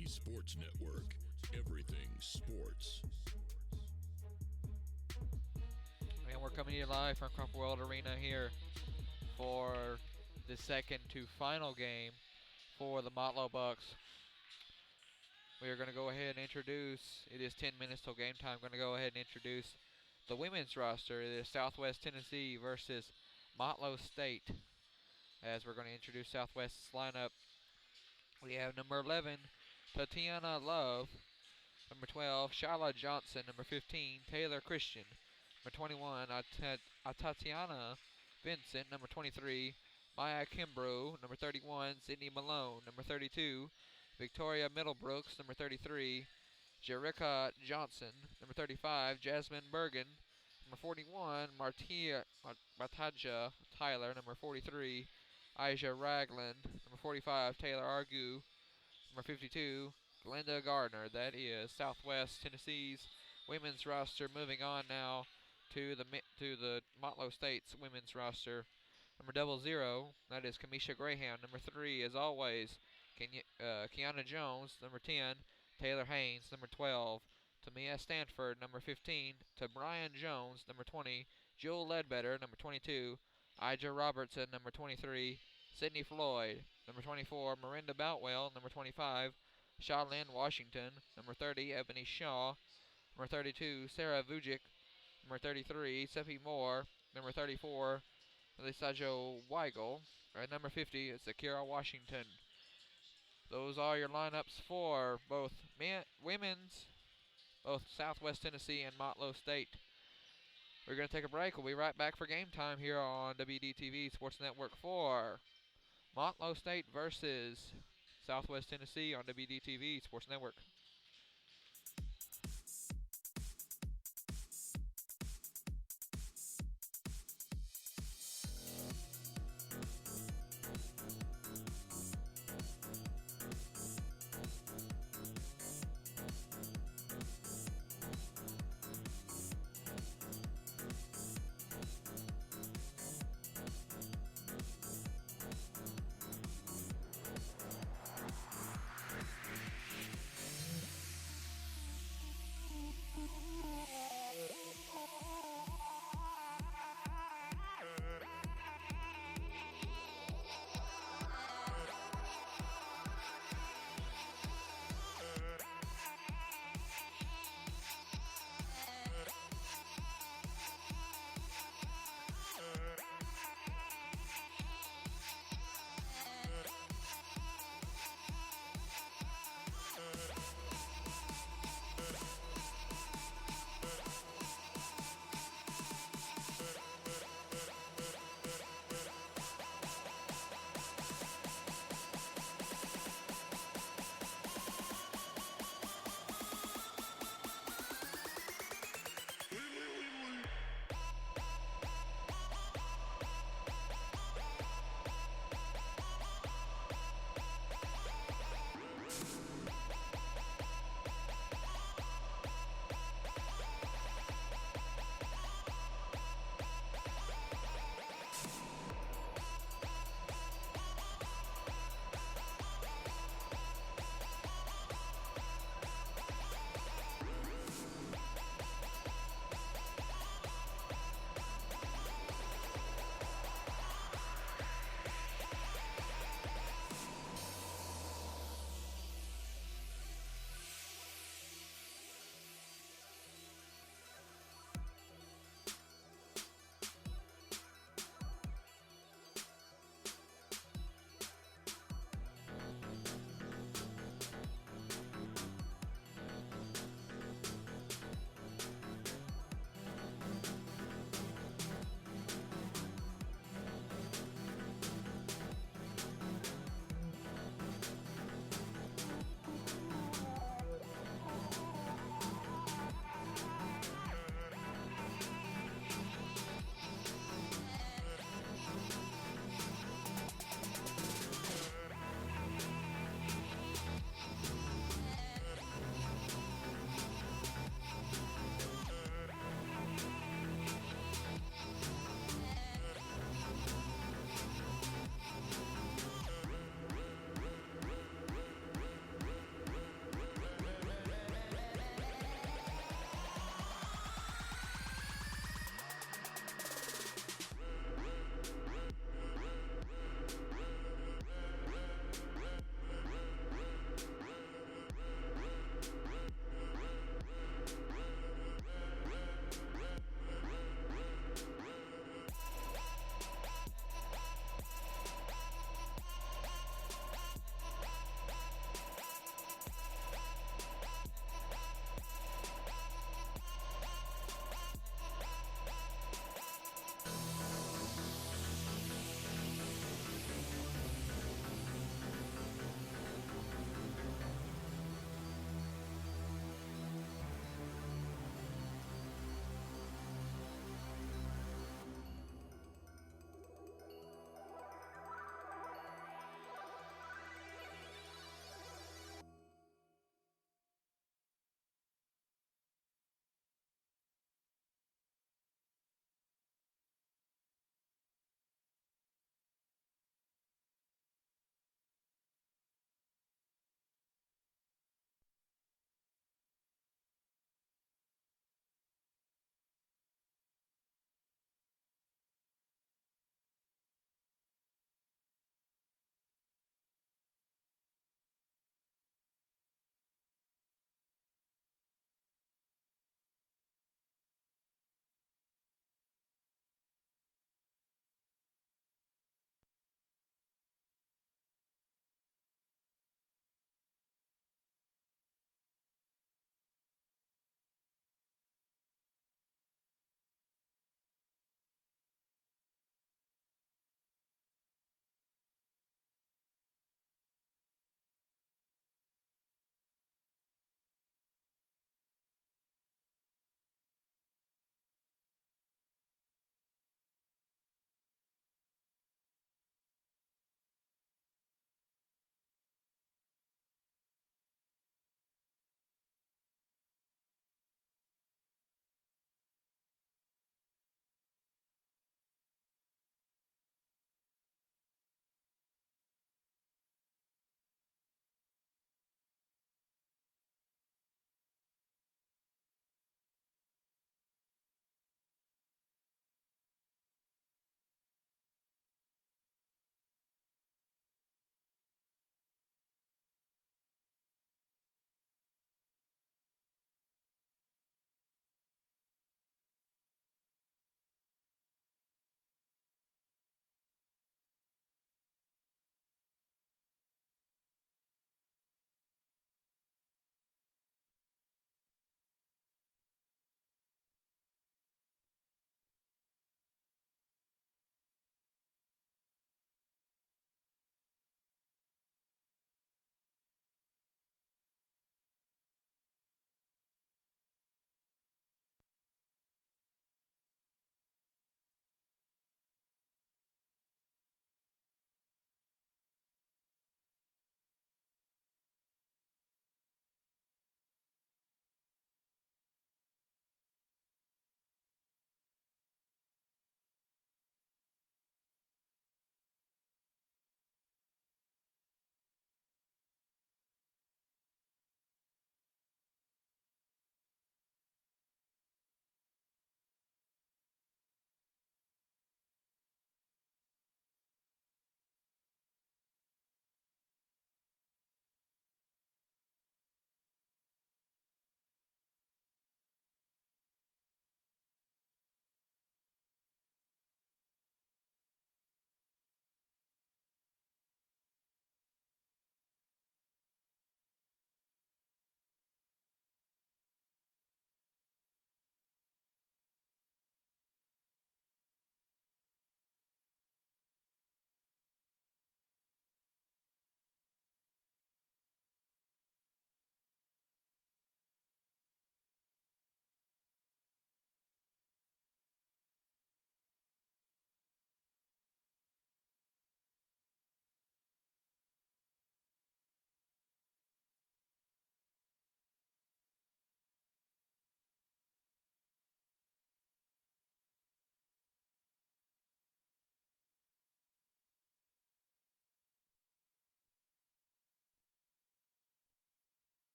WDTV Sports Network. Everything sports. And we're coming to you live from Crump World Arena here for the second to final game for the Motlow Bucks. We are going to go ahead and introduce, it is 10 minutes till game time, going to go ahead and introduce the women's roster. It is Southwest Tennessee versus Motlow State. As we're going to introduce Southwest's lineup, we have number 11, Tatiana Love. Number 12, Shyla Johnson. Number 15, Taylor Christian. Number 21, Tatiana Vincent. Number 23, Maya Kimbrough. Number 31, Sydney Malone. Number 32, Victoria Middlebrooks. Number 33, Jerica Johnson. Number 35, Jasmine Bergen. Number 41, Martaja Tyler. Number 43, Aja Ragland. Number 45, Taylor Argue. Number 52, Glenda Gardner. That is Southwest Tennessee's women's roster. Moving on now to the Motlow State's women's roster. Number 00, that is Kamisha Graham. Number 3, as always, Kiana Jones. Number 10, Taylor Haynes. Number 12, Tamia Stanford. Number 15, to Brian Jones. Number 20, Jewel Ledbetter. Number 22, Ija Robertson. Number 23, Sydney Floyd. Number 24, Miranda Boutwell. Number 25, Shaolin Washington. Number 30, Ebony Shaw. Number 32, Sarah Vujic. Number 33, Seppi Moore. Number 34, Elisajo Weigel. And number 50 is Akira Washington. Those are your lineups for both women's, both Southwest Tennessee and Motlow State. We're going to take a break. We'll be right back for game time here on WDTV Sports Network for Motlow State versus Southwest Tennessee on WDTV Sports Network.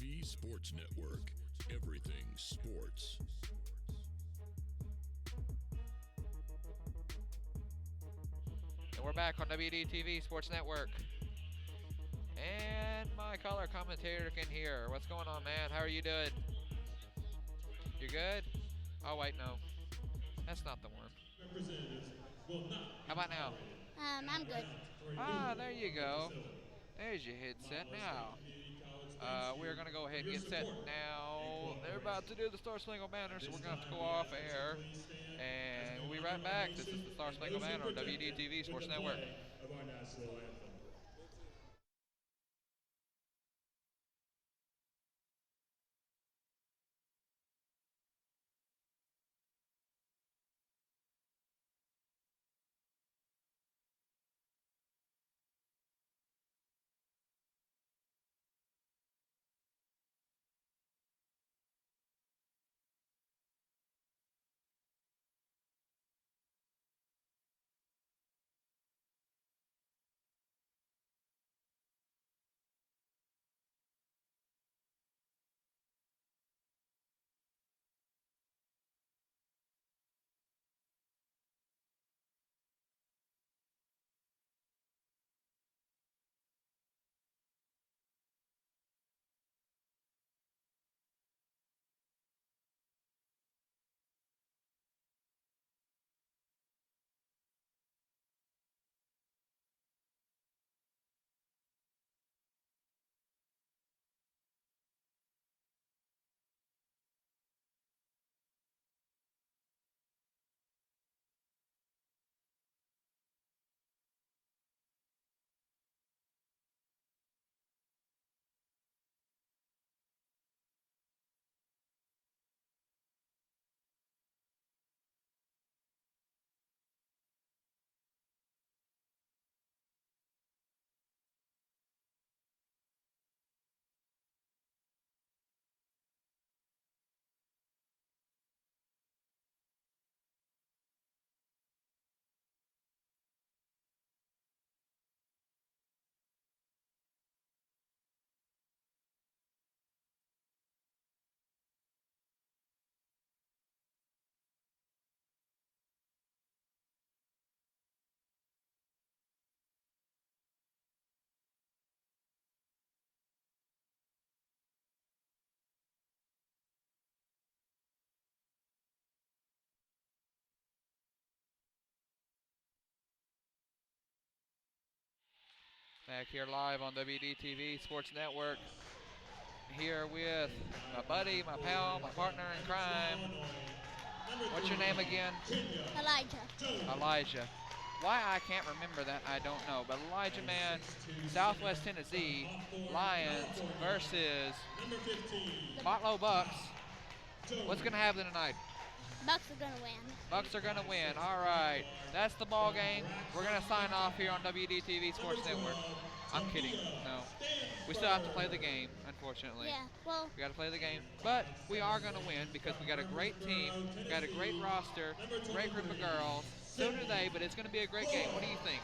WDTV Sports Network. Everything sports. And we're back on WDTV Sports Network. And my color commentator can hear. What's going on, man? How are you doing? You good? Oh, wait, no. That's not the one. How about now? I'm good. Ah, there you go. There's your headset now. We're going to go ahead and get set now. They're about to do the Star Spangled Banner, so we're going to have to go off air. And we'll be right back. This is the Star Spangled Banner on WDTV Sports Network. Back here live on WDTV Sports Network. Here with my buddy, my pal, my partner in crime. What's your name again? Elijah. Why I can't remember that, I don't know. But Elijah, man, Southwest Tennessee Lions versus Motlow Bucks. What's going to happen tonight? Bucks are gonna win. Bucks are going to win. All right. That's the ball game. We're going to sign off here on WDTV Sports Network. I'm kidding. No. We still have to play the game, unfortunately. Yeah, well, We got to play the game. But we are going to win because we got a great team, we got a great roster, great group of girls. So do they, but it's going to be a great game. What do you think?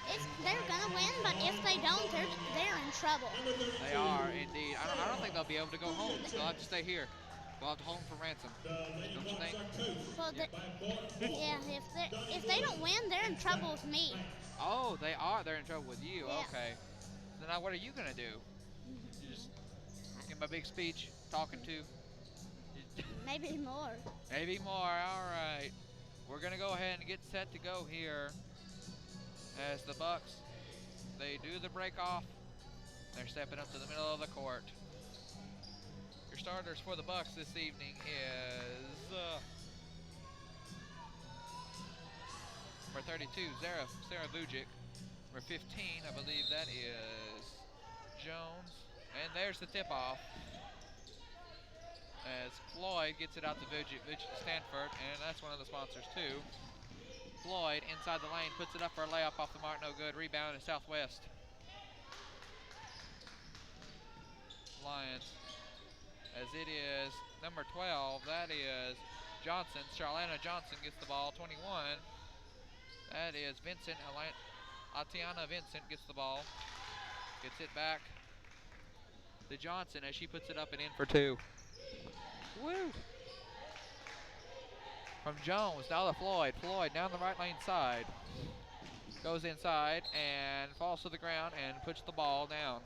if they're gonna win, but if they don't, they're in trouble. They are, indeed. I don't think they'll be able to go home. They'll have to stay here. They'll have to hold them for ransom. Don't you think? Well, yeah, if they don't win, they're in trouble with me. Oh, they are. They're in trouble with you. Yeah. Okay. So now what are you going to do? You just give my big speech, talking to? Maybe more. Maybe more. All right. We're going to go ahead and get set to go here as the Bucks, they do the break off. They're stepping up to the middle of the court. Your starters for the Bucks this evening is number 32, Sarah Vujic. Number 15, I believe that is Jones. And there's the tip-off as Floyd gets it out to Vujic to Stanford, and that's one of the sponsors too. Floyd inside the lane, puts it up for a layup off the mark, no good. Rebound in Southwest. Lions, as it is number 12, that is Johnson. Charlana Johnson gets the ball, 21. That is Vincent, Atiana Vincent gets the ball. Gets it back to Johnson as she puts it up and in for 2. Woo! From Jones, now to Floyd. Floyd down the right lane side. Goes inside and falls to the ground and puts the ball down.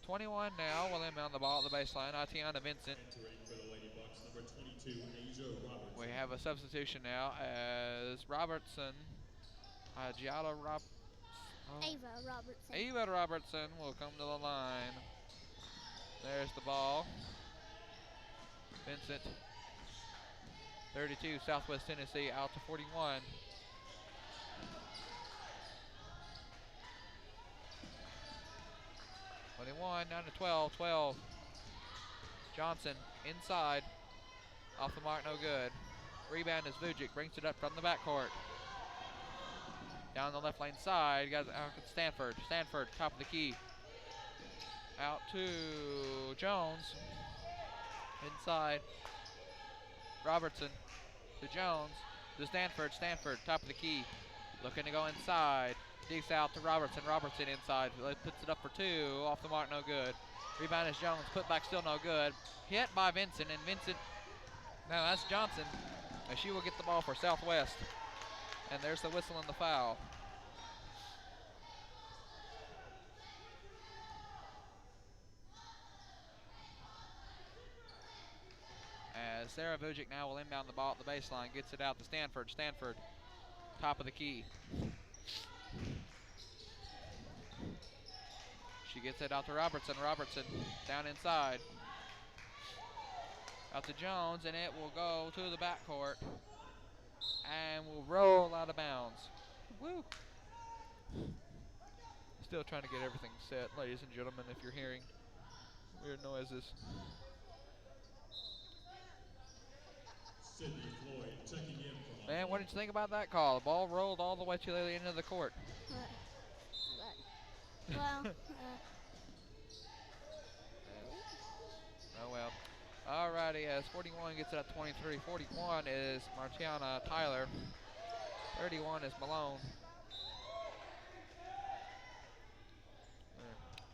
.21 now. Will inbound the ball at the baseline. Atiana Vincent. We have a substitution now as Robertson. Ava Robertson. Ava Robertson will come to the line. There's the ball. Vincent. 32, Southwest Tennessee out to 41. Down to 12. Johnson inside. Off the mark, no good. Rebound is Vujic. Brings it up from the backcourt. Down the left lane side. Got Stanford. Stanford, top of the key. Out to Jones. Inside. Robertson to Jones. To Stanford. Stanford, top of the key. Looking to go inside. Digs out to Robertson. Robertson inside. Puts it up for 2. Off the mark, no good. Rebound is Jones. Put back, still no good. Hit by Vincent, and Vincent. Now that's Johnson. And she will get the ball for Southwest. And there's the whistle and the foul. As Sarah Vujic now will inbound the ball at the baseline. Gets it out to Stanford. Stanford, top of the key. She gets it out to Robertson. Robertson down inside. Out to Jones, and it will go to the backcourt. And will roll out of bounds. Woo! Still trying to get everything set, ladies and gentlemen, if you're hearing weird noises. Man, what did you think about that call? The ball rolled all the way to the end of the court. Well, oh well. Alrighty, as 41 gets it at 23. 41 is Martiana Tyler. 31 is Malone.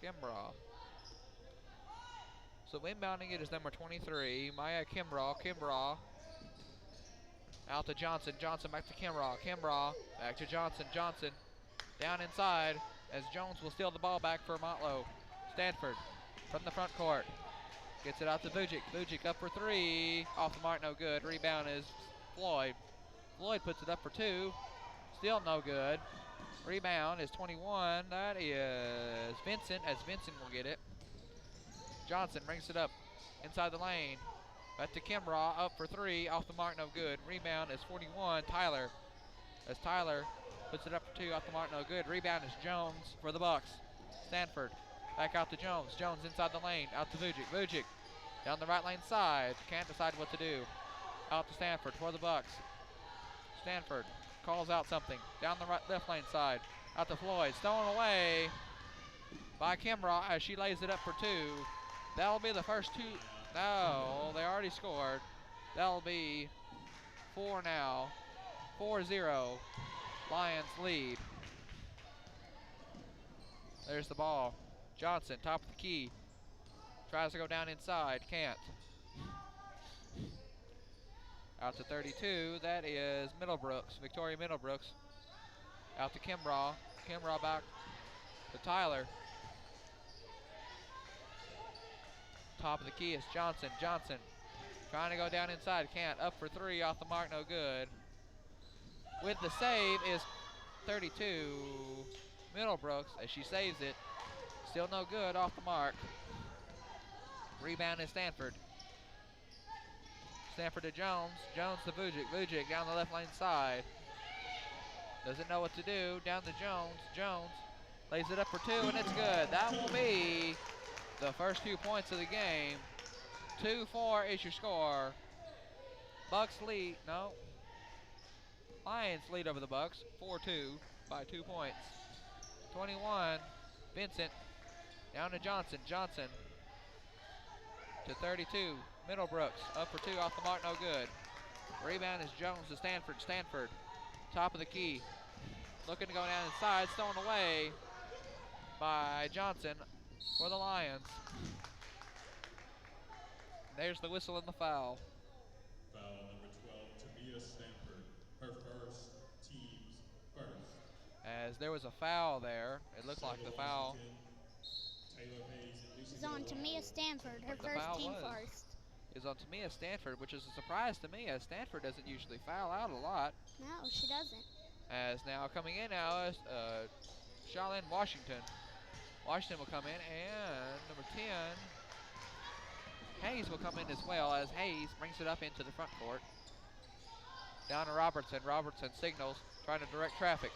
Kimbrough. So inbounding it is number 23, Maya Kimbrough. Kimbrough. Out to Johnson. Johnson back to Kimbrough. Kimbrough back to Johnson. Johnson down inside as Jones will steal the ball back for Motlow. Stanford from the front court. Gets it out to Vujic. Vujic up for 3. Off the mark, no good. Rebound is Floyd. Floyd puts it up for 2. Still no good. Rebound is 21. That is Vincent, as Vincent will get it. Johnson brings it up inside the lane. Back to Kimbrough, up for 3. Off the mark, no good. Rebound is 41. Tyler. As Tyler puts it up for 2. Off the mark, no good. Rebound is Jones for the Bucks. Stanford. Back out to Jones. Jones inside the lane. Out to Vujic. Vujic down the right lane side. Can't decide what to do. Out to Stanford for the Bucks. Stanford calls out something. Down the left lane side. Out to Floyd. Stolen away by Kimbrough as she lays it up for 2. That'll be the first 2. No, they already scored. That'll be 4 now. 4-0. Lions lead. There's the ball. Johnson, top of the key. Tries to go down inside. Can't. Out to 32. That is Middlebrooks. Victoria Middlebrooks. Out to Kimbrough. Kimbrough back to Tyler. Top of the key is Johnson. Johnson trying to go down inside. Can't. Up for 3. Off the mark. No good. With the save is 32. Middlebrooks as she saves it. Still no good. Off the mark. Rebound is Stanford. Stanford to Jones. Jones to Vujic. Vujic down the left lane side. Doesn't know what to do. Down to Jones. Jones lays it up for 2, and it's good. That will be the first 2 points of the game. 2-4 is your score. Bucks lead. No. Lions lead over the Bucks. 4-2 by 2 points. 21. Vincent down to Johnson. Johnson to 32. Middlebrooks up for 2. Off the mark. No good. Rebound is Jones to Stanford. Stanford top of the key. looking to go down inside, stolen away by Johnson for the Lions. There's the whistle and the foul. Foul number 12, Tamia Stanford. Her first, team's first. As there was a foul there. It looked like the Sable foul. Washington, Taylor Hayes, and Lucy It's on Tamia Waddle. Stanford, her The first foul team was. first. Is on Tamia Stanford, which is a surprise to me, as Stanford doesn't usually foul out a lot. No, she doesn't. As now coming in now is Charlene Washington. Washington will come in, and number 10, Hayes will come in as well, as Hayes brings it up into the front court. Down to Robertson. Robertson signals, trying to direct traffic.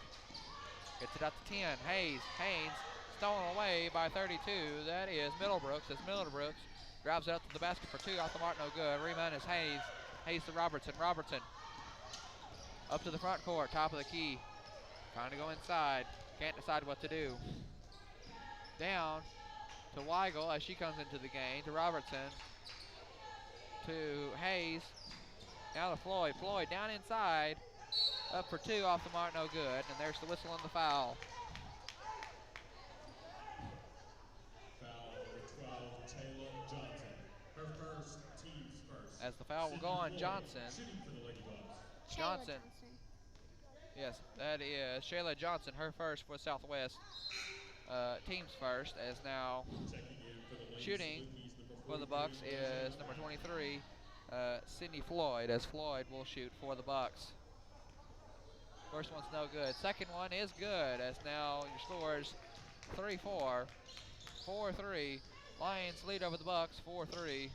Gets it up to 10. Hayes. Haynes stolen away by 32. That is Middlebrooks. As Middlebrooks drives it up to the basket for two. Off the mark, no good. Rebound is Hayes. Hayes to Robertson. Robertson up to the front court, top of the key. Trying to go inside. Can't decide what to do. Down to Weigel as she comes into the game. To Robertson. To Hayes. Now to Floyd. Floyd down inside. Up for two, off the mark, no good. And there's the whistle and the foul. Foul number 12, Taylor Johnson. Her first, team's first. As the foul will go on Floyd, Johnson. shooting for the Lady Bucks. Shayla Johnson. Yes, that is Shayla Johnson, her first for Southwest. Team's first, as now Checking in for the Lady shooting Salukis, number for the 43, Bucks is number 23, Sydney Floyd, as Floyd will shoot for the Bucks. First one's no good. Second one is good, as now your scores 3-4, 4-3. Lions lead over the Bucks 4-3.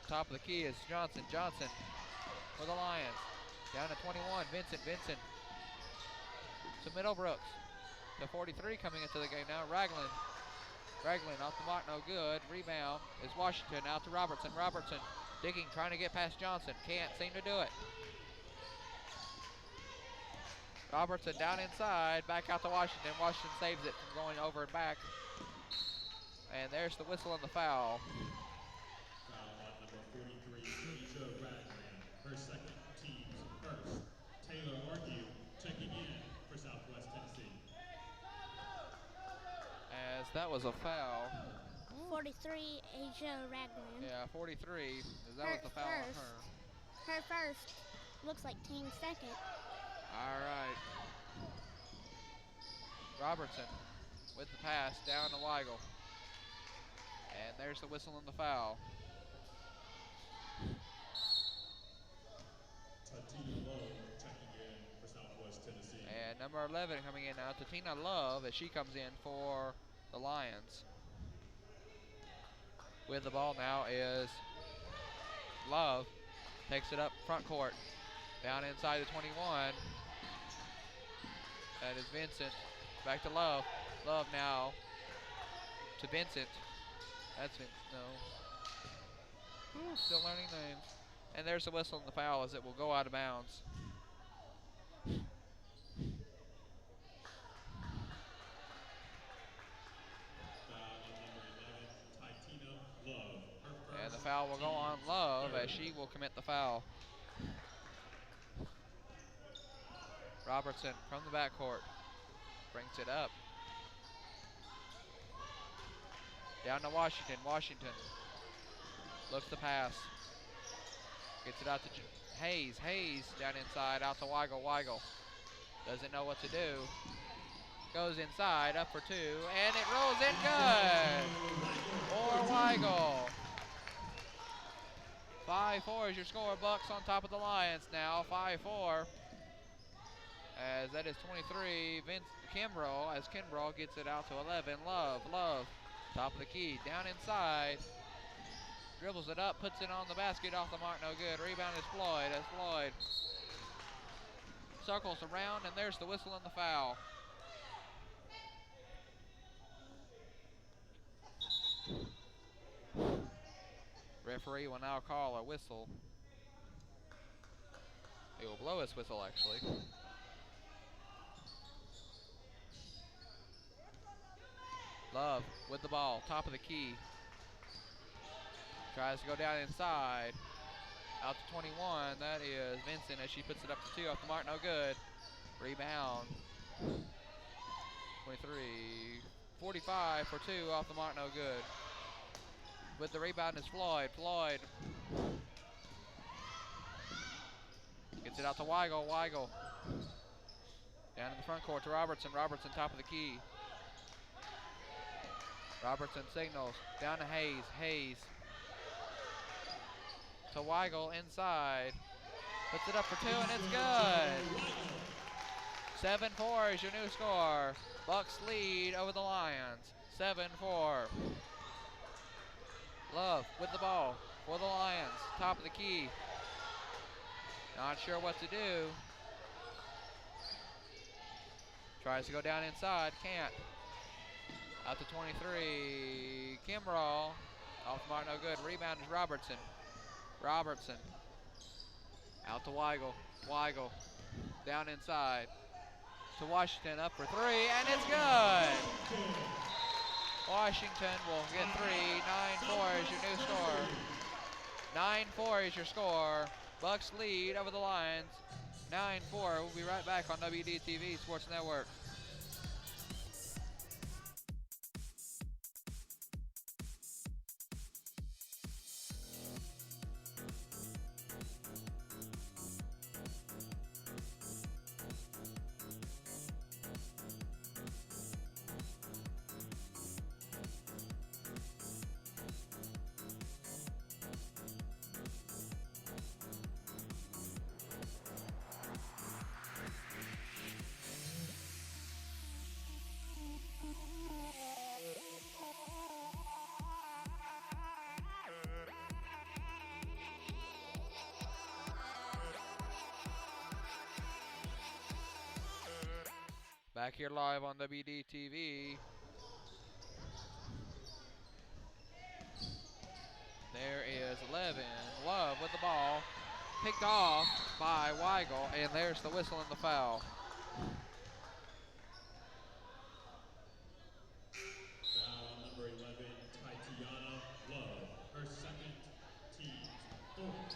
Top of the key is Johnson. Johnson for the Lions. Down to 21, Vincent. Vincent to Middlebrooks. To 43 coming into the game now, Ragland. Ragland off the mark, no good. Rebound is Washington, out to Robertson. Robertson digging, trying to get past Johnson. Can't seem to do it. Robertson down inside, back out to Washington. Washington saves it from going over and back. And there's the whistle and the foul. Foul on number 43, Asia Ragland. Her second, team's first. Taylor Argue checking in for Southwest Tennessee. As that was a foul. 43, Asia Ragland. Yeah, 43. That was the foul on her. Her first. Looks like team second. All right. Robertson with the pass down to Weigel. And there's the whistle and the foul. Tatina Love checking in for Southwest Tennessee. And number 11 coming in now, Tatina Love, as she comes in for the Lions. With the ball now is Love. Takes it up front court. Down inside the 21. That is Vincent. Back to Love. Love now to Vincent. That's Vincent. No. Ooh, still learning names. And there's the whistle and the foul, as it will go out of bounds. And the foul will go on Love, as she will commit the foul. Robertson from the backcourt brings it up. Down to Washington. Washington looks to pass. Gets it out to Hayes. Hayes down inside, out to Weigel. Weigel doesn't know what to do. Goes inside, up for two, and it rolls in good for Weigel. 5-4 is your score. Bucks on top of the Lions now, 5-4. As that is 23, Kimbrough, as Kimbrough gets it out to 11. Love, top of the key, down inside. Dribbles it up, puts it on the basket, off the mark, no good. Rebound is Floyd, as Floyd circles around, and there's the whistle and the foul. Referee will now call a whistle. He will blow his whistle, actually. Love with the ball, top of the key. Tries to go down inside. Out to 21, that is Vincent as she puts it up to 2 off the mark, no good. Rebound. 23, 45 for 2 off the mark, no good. With the rebound is Floyd. Floyd gets it out to Weigel. Weigel down in the front court to Robertson. Robertson top of the key. Robertson signals down to Hayes. Hayes to Weigel inside. Puts it up for 2 and it's good. 7-4 is your new score. Bucks lead over the Lions. 7-4. Love with the ball for the Lions. Top of the key. Not sure what to do. Tries to go down inside. Can't. Out to 23. Kimbrell. Off the mark, no good. Rebound is Robertson. Robertson. Out to Weigel. Weigel. Down inside. To Washington, up for 3, and it's good! Washington will get 3. 9-4 is your new score. 9-4 is your score. Bucks lead over the Lions. 9-4. We'll be right back on WDTV Sports Network. Back here live on WDTV. There is 11. Love with the ball. Picked off by Weigel, and there's the whistle and the foul. Foul on number 11, Tatiana Love. Her second, team's fourth.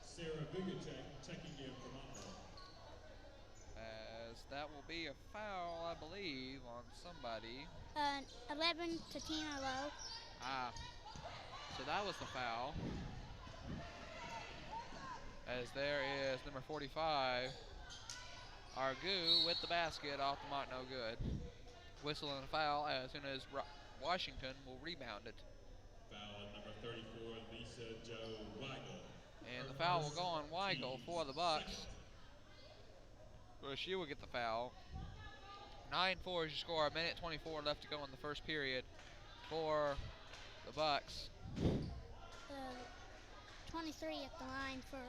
Sarah Vigacek checking in from Motlow. As that will be a foul, I believe, on somebody. 11 to Tina Lowe. So that was the foul. As there is number 45, Argu with the basket off the mark, no good. Whistle and a foul as soon as Washington will rebound it. Foul on number 34, Lisa Jo Weigel. And the foul will go on Weigel for the Bucks. Well, she will get the foul. 9-4 is your score. A minute 24 left to go in the first period for the Bucks. 23 at the line for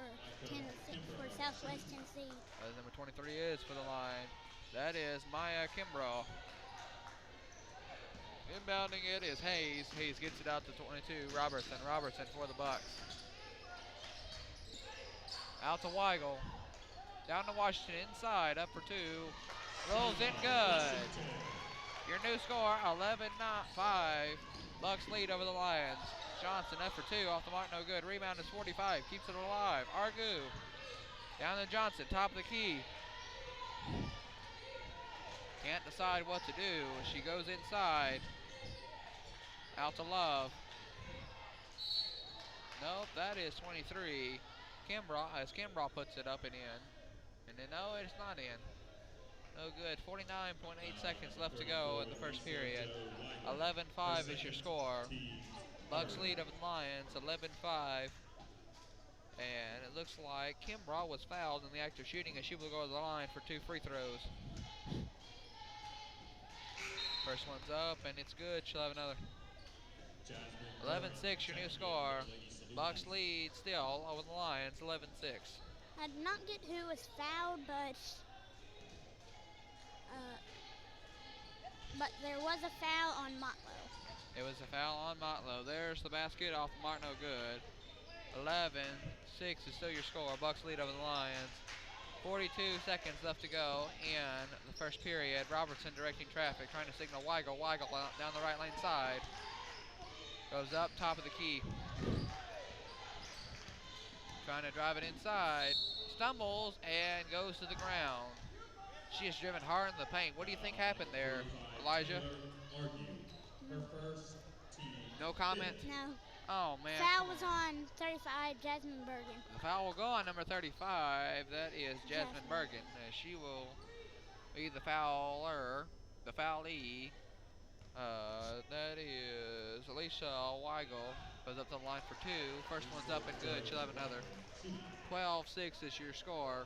Tennessee, for Southwest Tennessee. Number 23 is for the line. That is Maya Kimbrell. Inbounding it is Hayes. Hayes gets it out to 22. Robertson. Robertson for the Bucks. Out to Weigel. Down to Washington inside. Up for 2. Rolls in good. Your new score 11-5. Bucks lead over the Lions. Johnson up for 2. Off the mark, no good. Rebound is 45. Keeps it alive. Argu. Down to Johnson. Top of the key. Can't decide what to do. She goes inside. Out to Love. Nope, that is 23. Kimbrell, as Kimbrell puts it up and in. And then, no, it's not in. No good. 49.8 seconds left to go in the first period. 11-5 is your score. Bucks lead over the Lions, 11-5. And it looks like Kimbrell was fouled in the act of shooting, and she will go to the line for 2 free throws. First one's up, and it's good. She'll have another. 11-6, your new score. Bucks lead still over the Lions, 11-6. I did not get who was fouled, but there was a foul on Motlow. It was a foul on Motlow. There's the basket off the mark, no good. 11-6 is still your score. Bucks lead over the Lions. 42 seconds left to go in the first period. Robertson directing traffic, trying to signal Weigel. Weigel down the right lane side. Goes up top of the key. Trying to drive it inside. Stumbles and goes to the ground. She is driven hard in the paint. What do you think happened there, Elijah? Taylor argued her first team. No comment? No. Oh, man. Foul was on 35, Jasmine Bergen. The foul will go on number 35. That is Jasmine Jasmine. Bergen. She will be the fouler, the foulee. That is Alicia Weigel. Goes up to the line for two. First one's up and good. She'll have another. 12-6 is your score.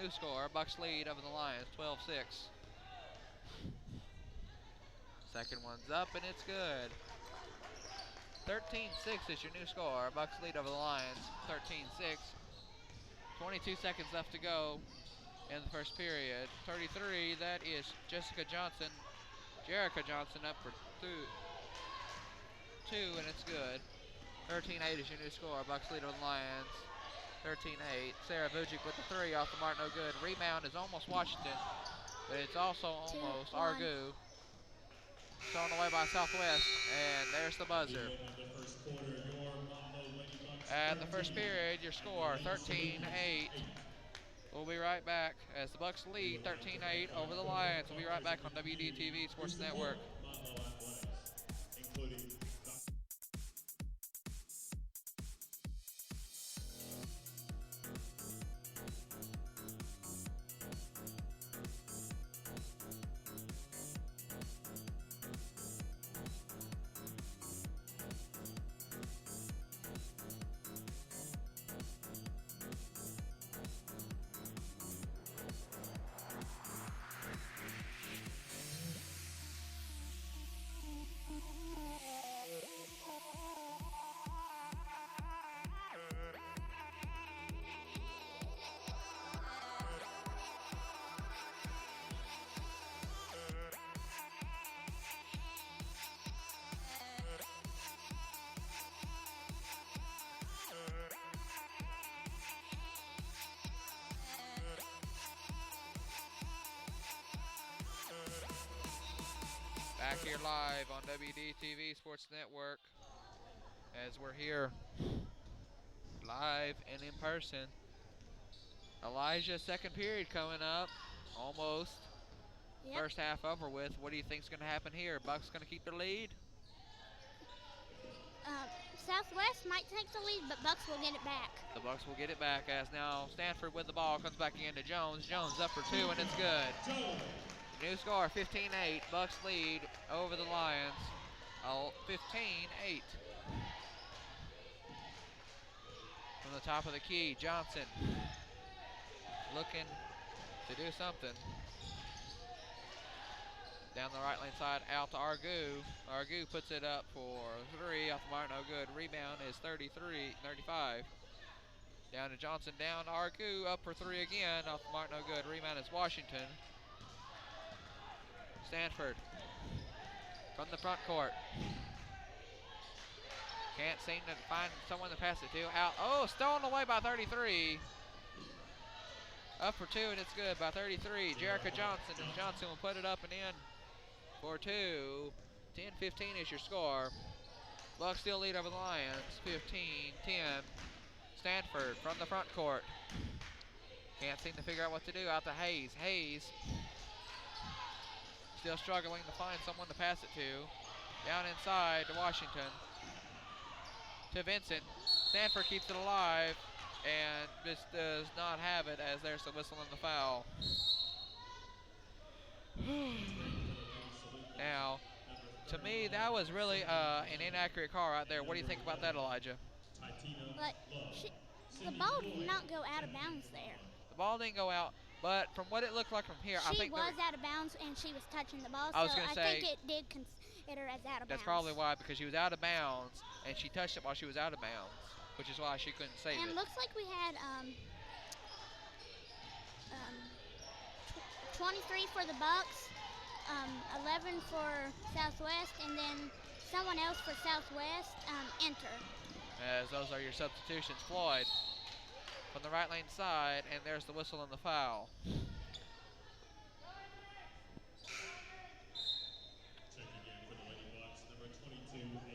New score. Bucks lead over the Lions. 12-6. Second one's up and it's good. 13-6 is your new score. Bucks lead over the Lions. 13-6. 22 seconds left to go in the first period. 33, that is Jessica Johnson. Jerica Johnson up for two, and it's good. 13-8 is your new score. Bucks lead over the Lions. 13-8. Sarah Vujic with the three off the mark, no good. Rebound is almost Washington, but it's also almost Argu. Thrown away by Southwest, and there's the buzzer. At the first period, your score 13-8. We'll be right back as the Bucks lead 13-8 over the Lions. We'll be right back on WDTV Sports Network. Back here live on WDTV Sports Network as we're here live and in person. Elijah, second period coming up, almost. Yep. First half over with. What do you think's going to happen here? Bucks going to keep their lead? Southwest might take the lead, but Bucks will get it back. The Bucks will get it back as now Stanford with the ball comes back into Jones. Jones up for two and it's good. New score 15-8. Bucks lead over the Lions. 15-8. From the top of the key, Johnson looking to do something. Down the right lane side, out to Argu. Argu puts it up for three, off the mark, no good. Rebound is 35. Down to Johnson, down to Argu, up for three again, off the mark, no good. Rebound is Washington. Stanford from the front court. Can't seem to find someone to pass it to. Out, oh, stolen away by 33. Up for two, and it's good by 33. Jerica Johnson, and Johnson will put it up and in for two. 10-15 is your score. Bucks still lead over the Lions, 15-10. Stanford from the front court. Can't seem to figure out what to do. Out to Hayes. Hayes still struggling to find someone to pass it to. Down inside to Washington. To Vincent. Stanford keeps it alive and just does not have it as there's the whistle and the foul. Now, to me, that was really an inaccurate call right there. What do you think about that, Elijah? But the ball did not go out of bounds there. The ball didn't go out, but from what it looked like from here, I She think was out of bounds and she was touching the ball, I was so gonna I say- think it did consider as out of bounds. that's probably why, because she was out of bounds and she touched it while she was out of bounds, which is why she couldn't save And it. looks like we had 23 for the Bucks, 11 for Southwest, and then someone else for Southwest enter. As those are your substitutions. Floyd from the right lane side, and there's the whistle and the foul.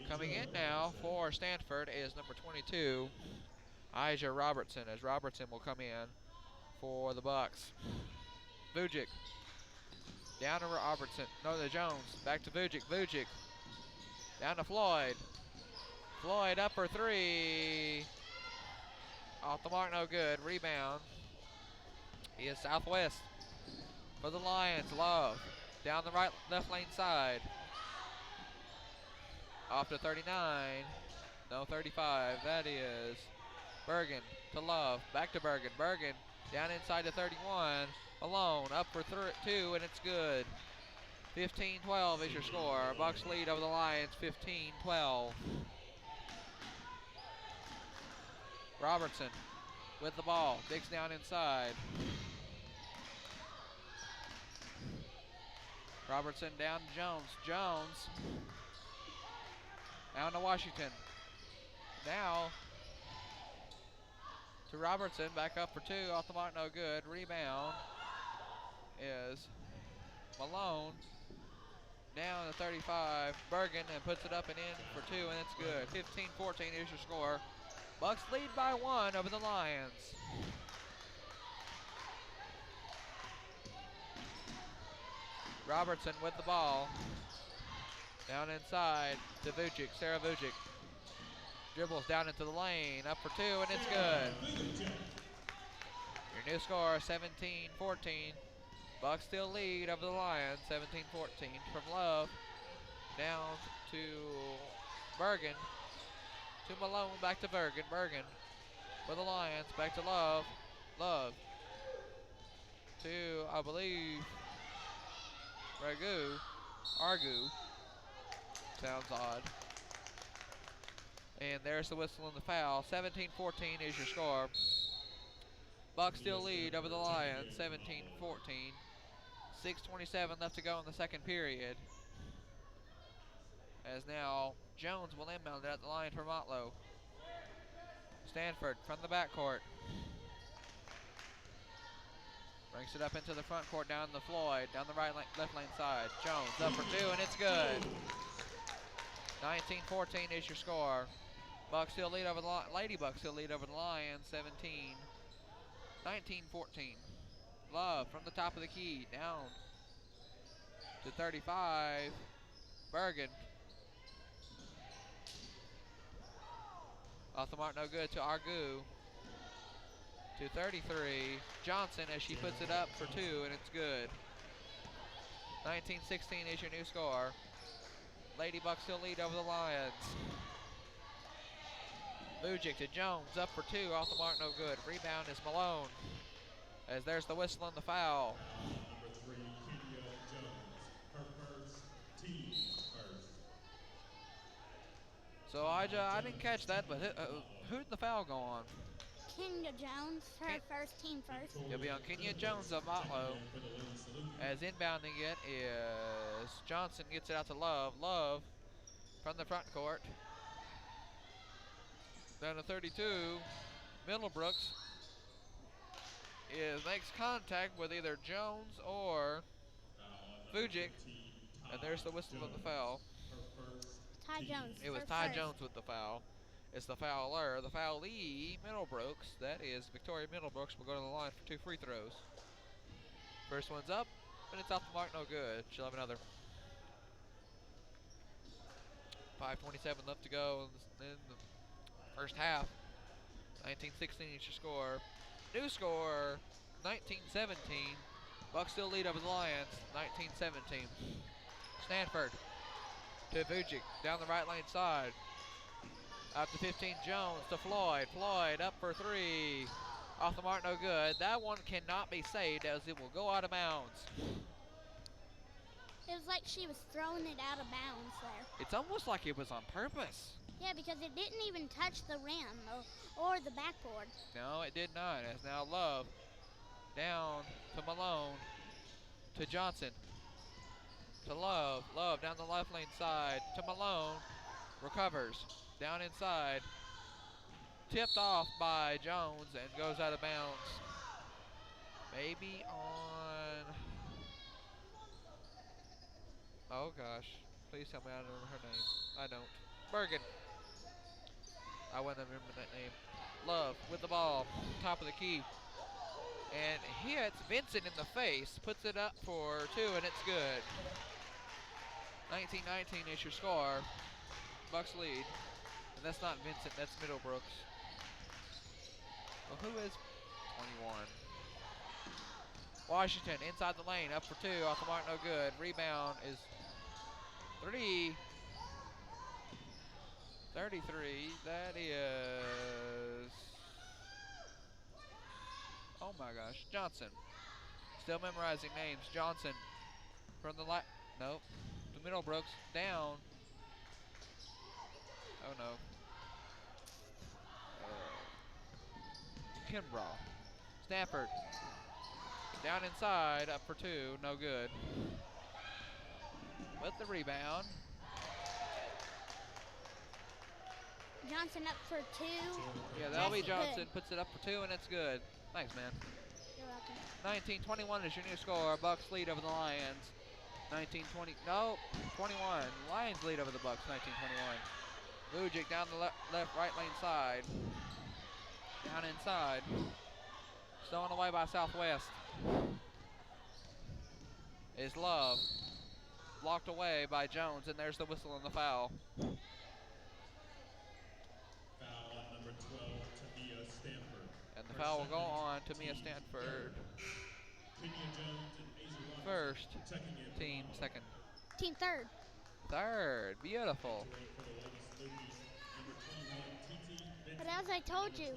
Coming in now for Stanford is number 22, Ija Robertson, as Robertson will come in for the Bucks. Vujic. Down to Robertson. No, to Jones. Back to Vujic. Vujic. Down to Floyd. Floyd up for three. Off the mark, no good. Rebound is Southwest for the Lions. Love. Down the left lane side. Off to 39. No, 35. That is Bergen to Love. Back to Bergen. Bergen down inside to 31. Alone. Up for two, and it's good. 15-12 is your score. Bucks lead over the Lions, 15-12. Robertson with the ball. Digs down inside. Robertson down to Jones. Jones down to Washington. Now to Robertson. Back up for two. Off the mark, no good. Rebound is Malone. Down to 35. Bergen, and puts it up and in for two, and it's good. 15-14 is your score. Bucks lead by one over the Lions. Robertson with the ball. Down inside to Vujic. Sarah Vujic. Dribbles down into the lane. Up for two, and it's good. Your new score, 17-14. Bucks still lead over the Lions, 17-14. From Love, down to Bergen, to Malone, back to Bergen. Bergen for the Lions, back to Love. Love to, I believe, Argu. Sounds odd. And there's the whistle and the foul. 17-14 is your score. Bucks still lead over the Lions, 17-14. 6:27 left to go in the second period. As now Jones will inbound it at the line for Motlow. Stanford from the backcourt. Brings it up into the front court, down to Floyd, down the left lane side. Jones up for two, and it's good. 19-14 is your score. Bucks still lead over the Lady Bucks still lead over the Lions, 17. 19-14. Love from the top of the key, down to 35. Bergen. Off the mark, no good to Argu. To 33. Johnson as she puts it up for two, and it's good. 19-16 is your new score. Lady Bucks still lead over the Lions. Vujic to Jones, up for two, off the mark, no good. Rebound is Malone. As there's the whistle and the foul. Number 3, Kenya Jones. Her first, team's first. So I didn't catch that, but who did the foul go on? Kenya Jones, her first team first. It'll be on Kenya Jones of Motlow. As inbounding it is Johnson, gets it out to Love. Love from the front court. Down to 32. Middlebrooks makes contact with either Jones or Vujic. And there's the whistle of the foul. Ty Jones. It was Ty Jones with the foul. It's the fouler. The foulee, Middlebrooks. That is Victoria Middlebrooks. Will go to the line for two free throws. First one's up, and it's off the mark, no good. She'll have another. 5:27 left to go in the first half. 19-16 is your score. New score, 19-17. Bucks still lead over the Lions, 19-17. Stanford to Vujic, down the right lane side. Up to 15, Jones to Floyd. Floyd up for three. Off the mark, no good. That one cannot be saved as it will go out of bounds. It was like she was throwing it out of bounds there. It's almost like it was on purpose. Yeah, because it didn't even touch the rim or the backboard. No, it did not. As now Love down to Malone to Johnson to Love. Love down the left lane side to Malone. Recovers down inside. Tipped off by Jones and goes out of bounds. Maybe on... Oh gosh. Please tell me I don't remember her name. I don't. Bergen. I wouldn't remember that name. Love with the ball, top of the key. And hits Vincent in the face, puts it up for 2, and it's good. 19-19 is your score. Bucks lead. And that's not Vincent, that's Middlebrooks. Well, who is 21? Washington inside the lane, up for 2, off the mark, no good. Rebound is 33. That is, oh my gosh, Johnson. Still memorizing names. Johnson from the nope. The Middlebrooks down. Oh no. Kimbrough. Stanford. Down inside, up for 2, no good. With the rebound. Johnson up for 2. Yeah, that'll be That's Johnson. good. Puts it up for 2, and it's good. Thanks, man. You're welcome. 19-21 is your new score. Bucks lead over the Lions. 19-20. No, 21. Lions lead over the Bucks. 19-21. Vujic down the left, right lane side. Down inside. Stolen away by Southwest. Is Love. Blocked away by Jones, and there's the whistle and the foul. Foul on number 12, Tamia Stanford. And the Her foul will go second, on to Mia team Stanford. Kenya Jones and Asia Robinson First, checking in for team Motlow. second. Team third. Third, beautiful. Entering for the Lady Salukis, number 21, TT Vincent. But as I told you,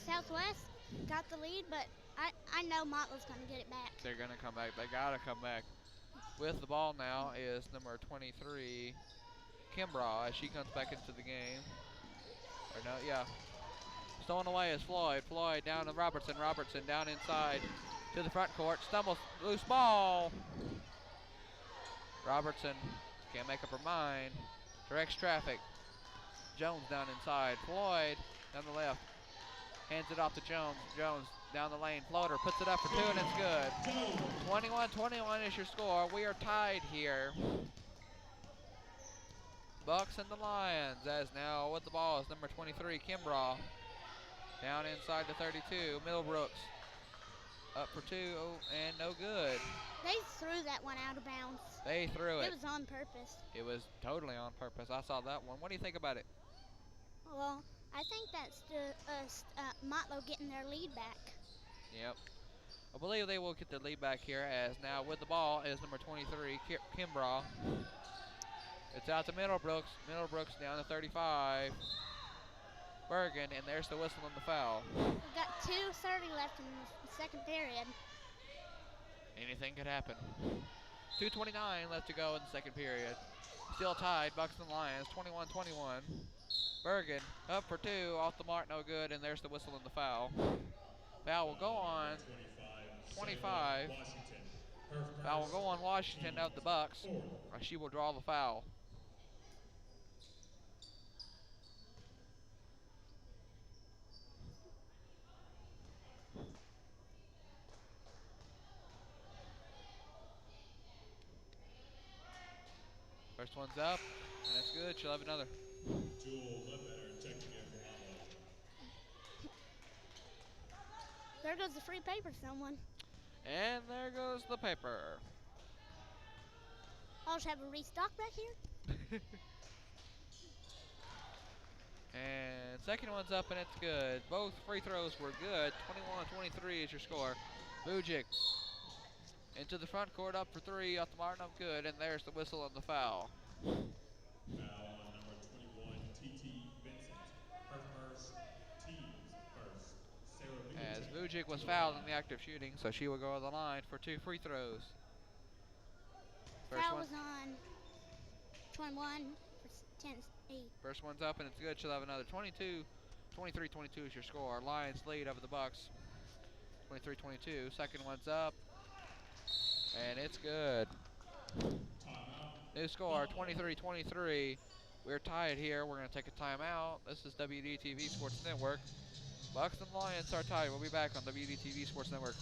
Southwest got the lead, but I know Motlow's going to get it back. They're going to come back. They got to come back. With the ball now is number 23, Kimbrough, as she comes back into the game. Or no, yeah. Stolen away is Floyd. Floyd down to Robertson. Robertson down inside to the front court. Stumbles, loose ball. Robertson can't make up her mind. Directs traffic. Jones down inside. Floyd down the left. Hands it off to Jones. Jones down the lane. Floater puts it up for 2, and it's good. 21-21 is your score. We are tied here. Bucks and the Lions, as now with the ball is number 23, Kimbrough. Down inside to 32, Middlebrooks. Up for 2, and no good. They threw that one out of bounds. They threw it. It was on purpose. It was totally on purpose. I saw that one. What do you think about it? Well, I think that's Motlow getting their lead back. Yep. I believe they will get the lead back here, as now with the ball is number 23, Kimbrough. It's out to Middlebrooks. Middlebrooks down to 35. Bergen, and there's the whistle and the foul. We've got 2:30 left in the second period. Anything could happen. 2:29 left to go in the second period. Still tied, Bucks and Lions, 21-21. Bergen up for 2, off the mark, no good, and there's the whistle and the foul. Foul will go on 25. Washington. Foul will go on Washington of the Bucks. She will draw the foul. First one's up, and that's good. She'll have another. Jewel Ledbetter checking in for Motlow. There goes the free paper, someone. And there goes the paper. I'll just have a restock back here. And second one's up, and it's good. Both free throws were good. 21-23 is your score. Vujic into the front court, up for 3, off the mark, no good, and there's the whistle and the foul. Foul on number 21, TT Vincent. Her first, team's first. Sarah As Vujic Vujic was fouled in the act of shooting, so she will go to the line for 2 free throws. First Foul one, was on 21 for 10-8. first one's up, and it's good. She'll have another. 23-22 is your score. Lions lead over the Bucks. 23-22. Second one's up, and it's good. New score, 23-23. We're tied here. We're going to take a timeout. This is WDTV Sports Network. Bucks and Lions are tied. We'll be back on WDTV Sports Network.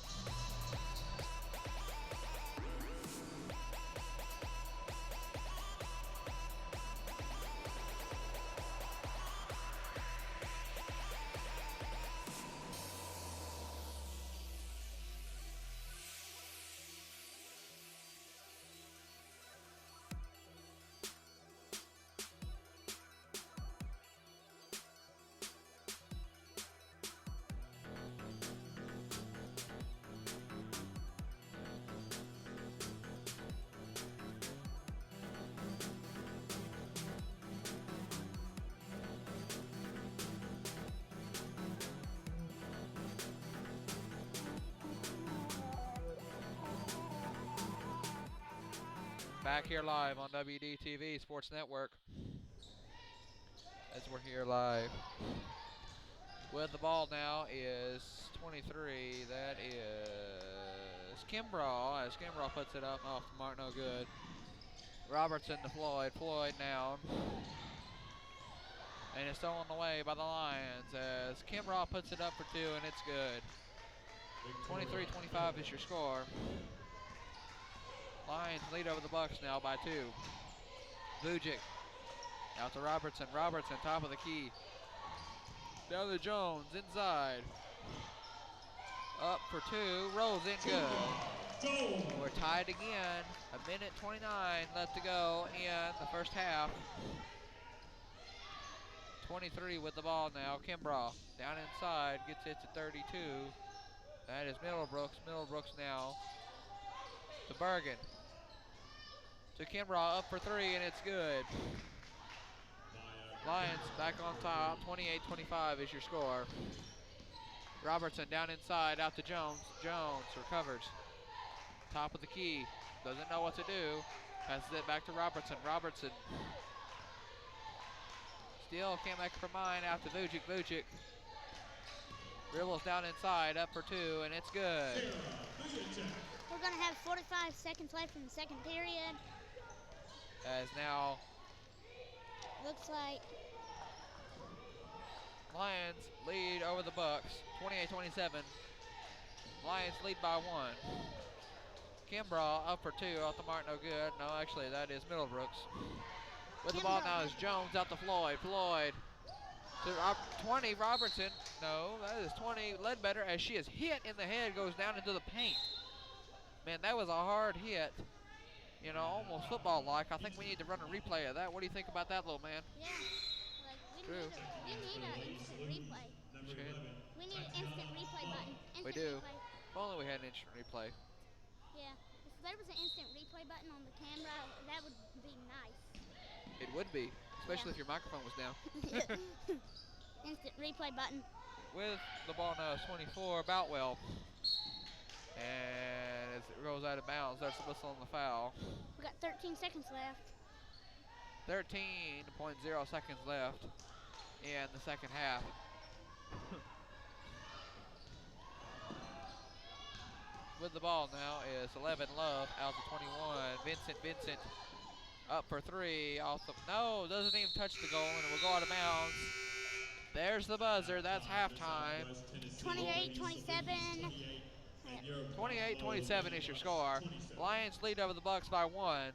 Back here live on WDTV Sports Network. As we're here live. With the ball now is 23. That is Kimbrough. As Kimbrough puts it up off the mark, no good. Robertson to Floyd. Floyd now. And it's stolen away by the Lions as Kimbrough puts it up for 2, and it's good. 23-25 is your score. Lions lead over the Bucks now by 2. Vujic out to Robertson. Robertson, top of the key. Down to Jones, inside. Up for 2, rolls in good. We're tied again. 1:29 left to go in the first half. 23 with the ball now. Kimbrough down inside, gets it to 32. That is Middlebrooks. Middlebrooks now to Bergen. To Kimbrough, up for 3, and it's good. Lions back on top. 28-25 is your score. Robertson down inside, out to Jones. Jones recovers. Top of the key. Doesn't know what to do. Passes it back to Robertson. Robertson still can't make up her mind, out to Vujic. Vujic dribbles down inside, up for 2, and it's good. We're going to have 45 seconds left in the second period. As now Looks like Lions lead over the Bucks, 28-27. Lions lead by 1. Kimbrough up for 2, off the mark, no good. No, actually, that is Middlebrooks. With the ball now is Jones out to Floyd. Floyd to 20, Robertson. No, that is 20, Ledbetter, as she is hit in the head, goes down into the paint. Man, that was a hard hit. You know, almost football-like. I think we need to run a replay of that. What do you think about that, little man? Yeah, like we need an instant replay. We need an instant replay button. We do. If only we had an instant replay. Yeah, if there was an instant replay button on the camera, that would be nice. It would be, especially if your microphone was down. Instant replay button. With the ball now is 24, Boutwell. And as it rolls out of bounds, there's a whistle on the foul. We got 13 seconds left. 13.0 seconds left in the second half. With the ball now is 11, Love out to 21. Vincent up for 3 off the, no, doesn't even touch the goal, and it will go out of bounds. There's the buzzer. That's halftime. 28-27. 28-27 is your score. Lions lead over the Bucks by 1.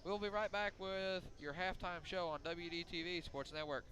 We'll be right back with your halftime show on WDTV Sports Network.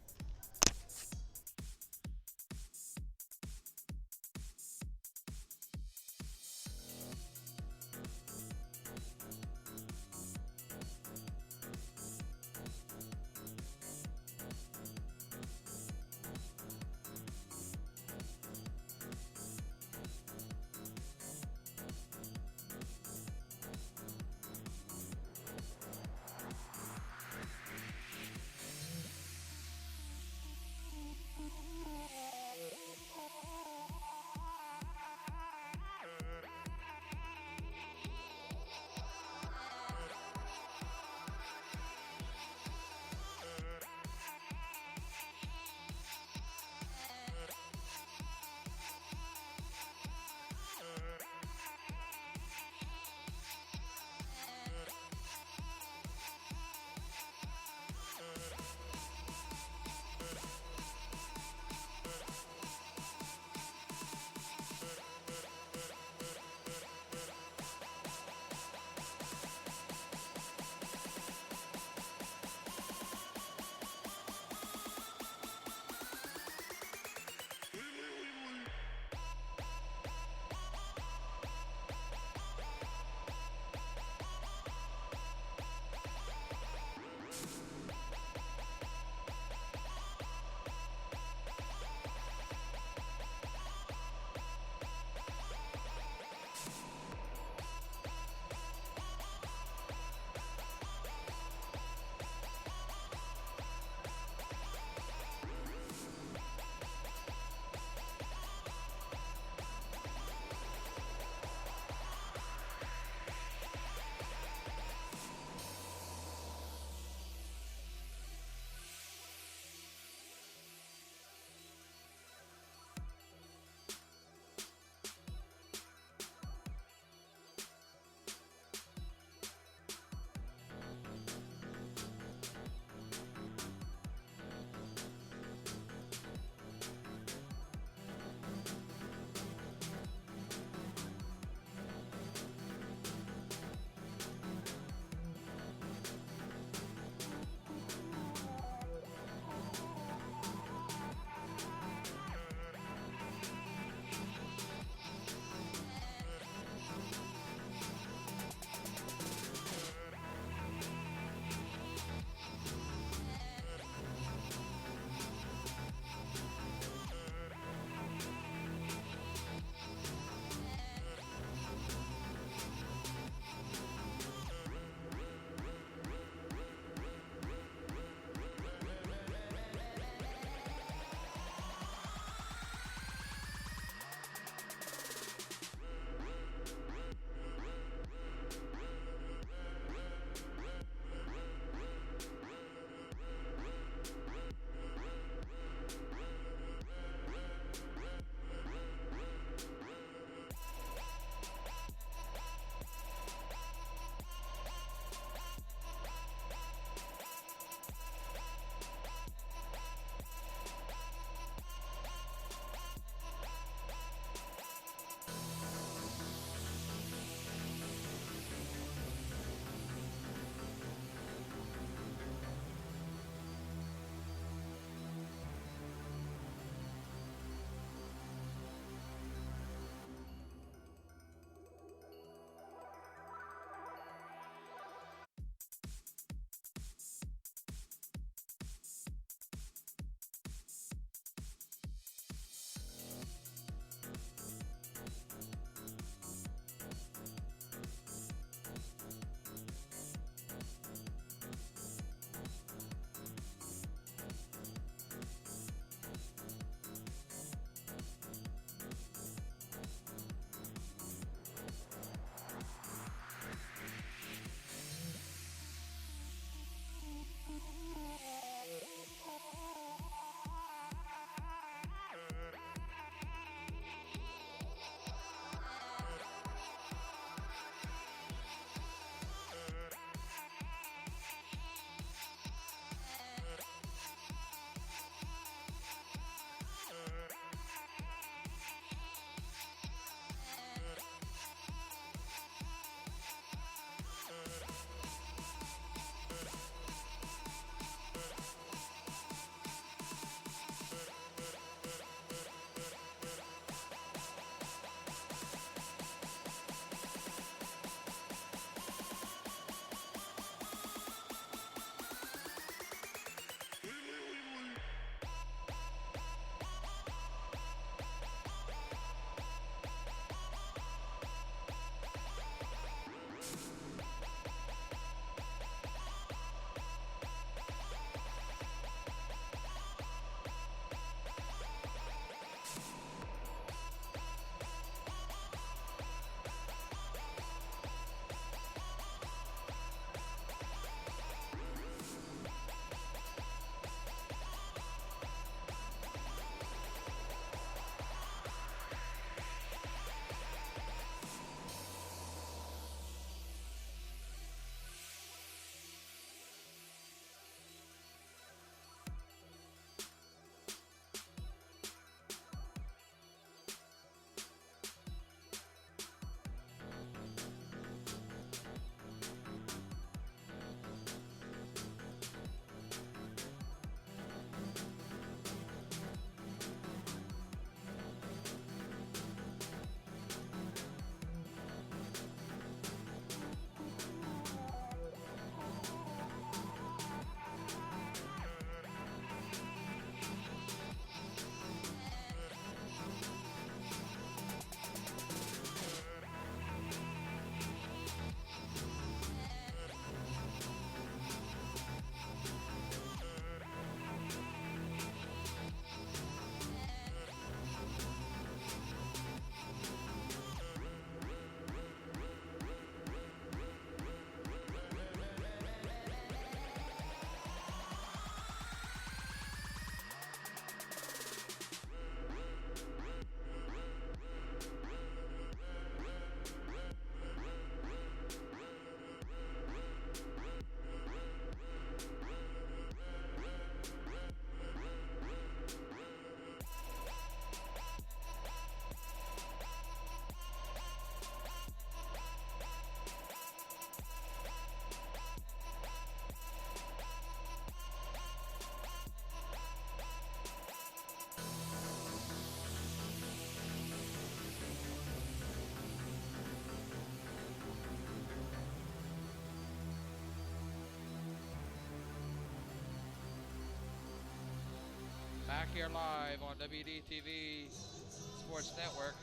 here live on WDTV Sports Network.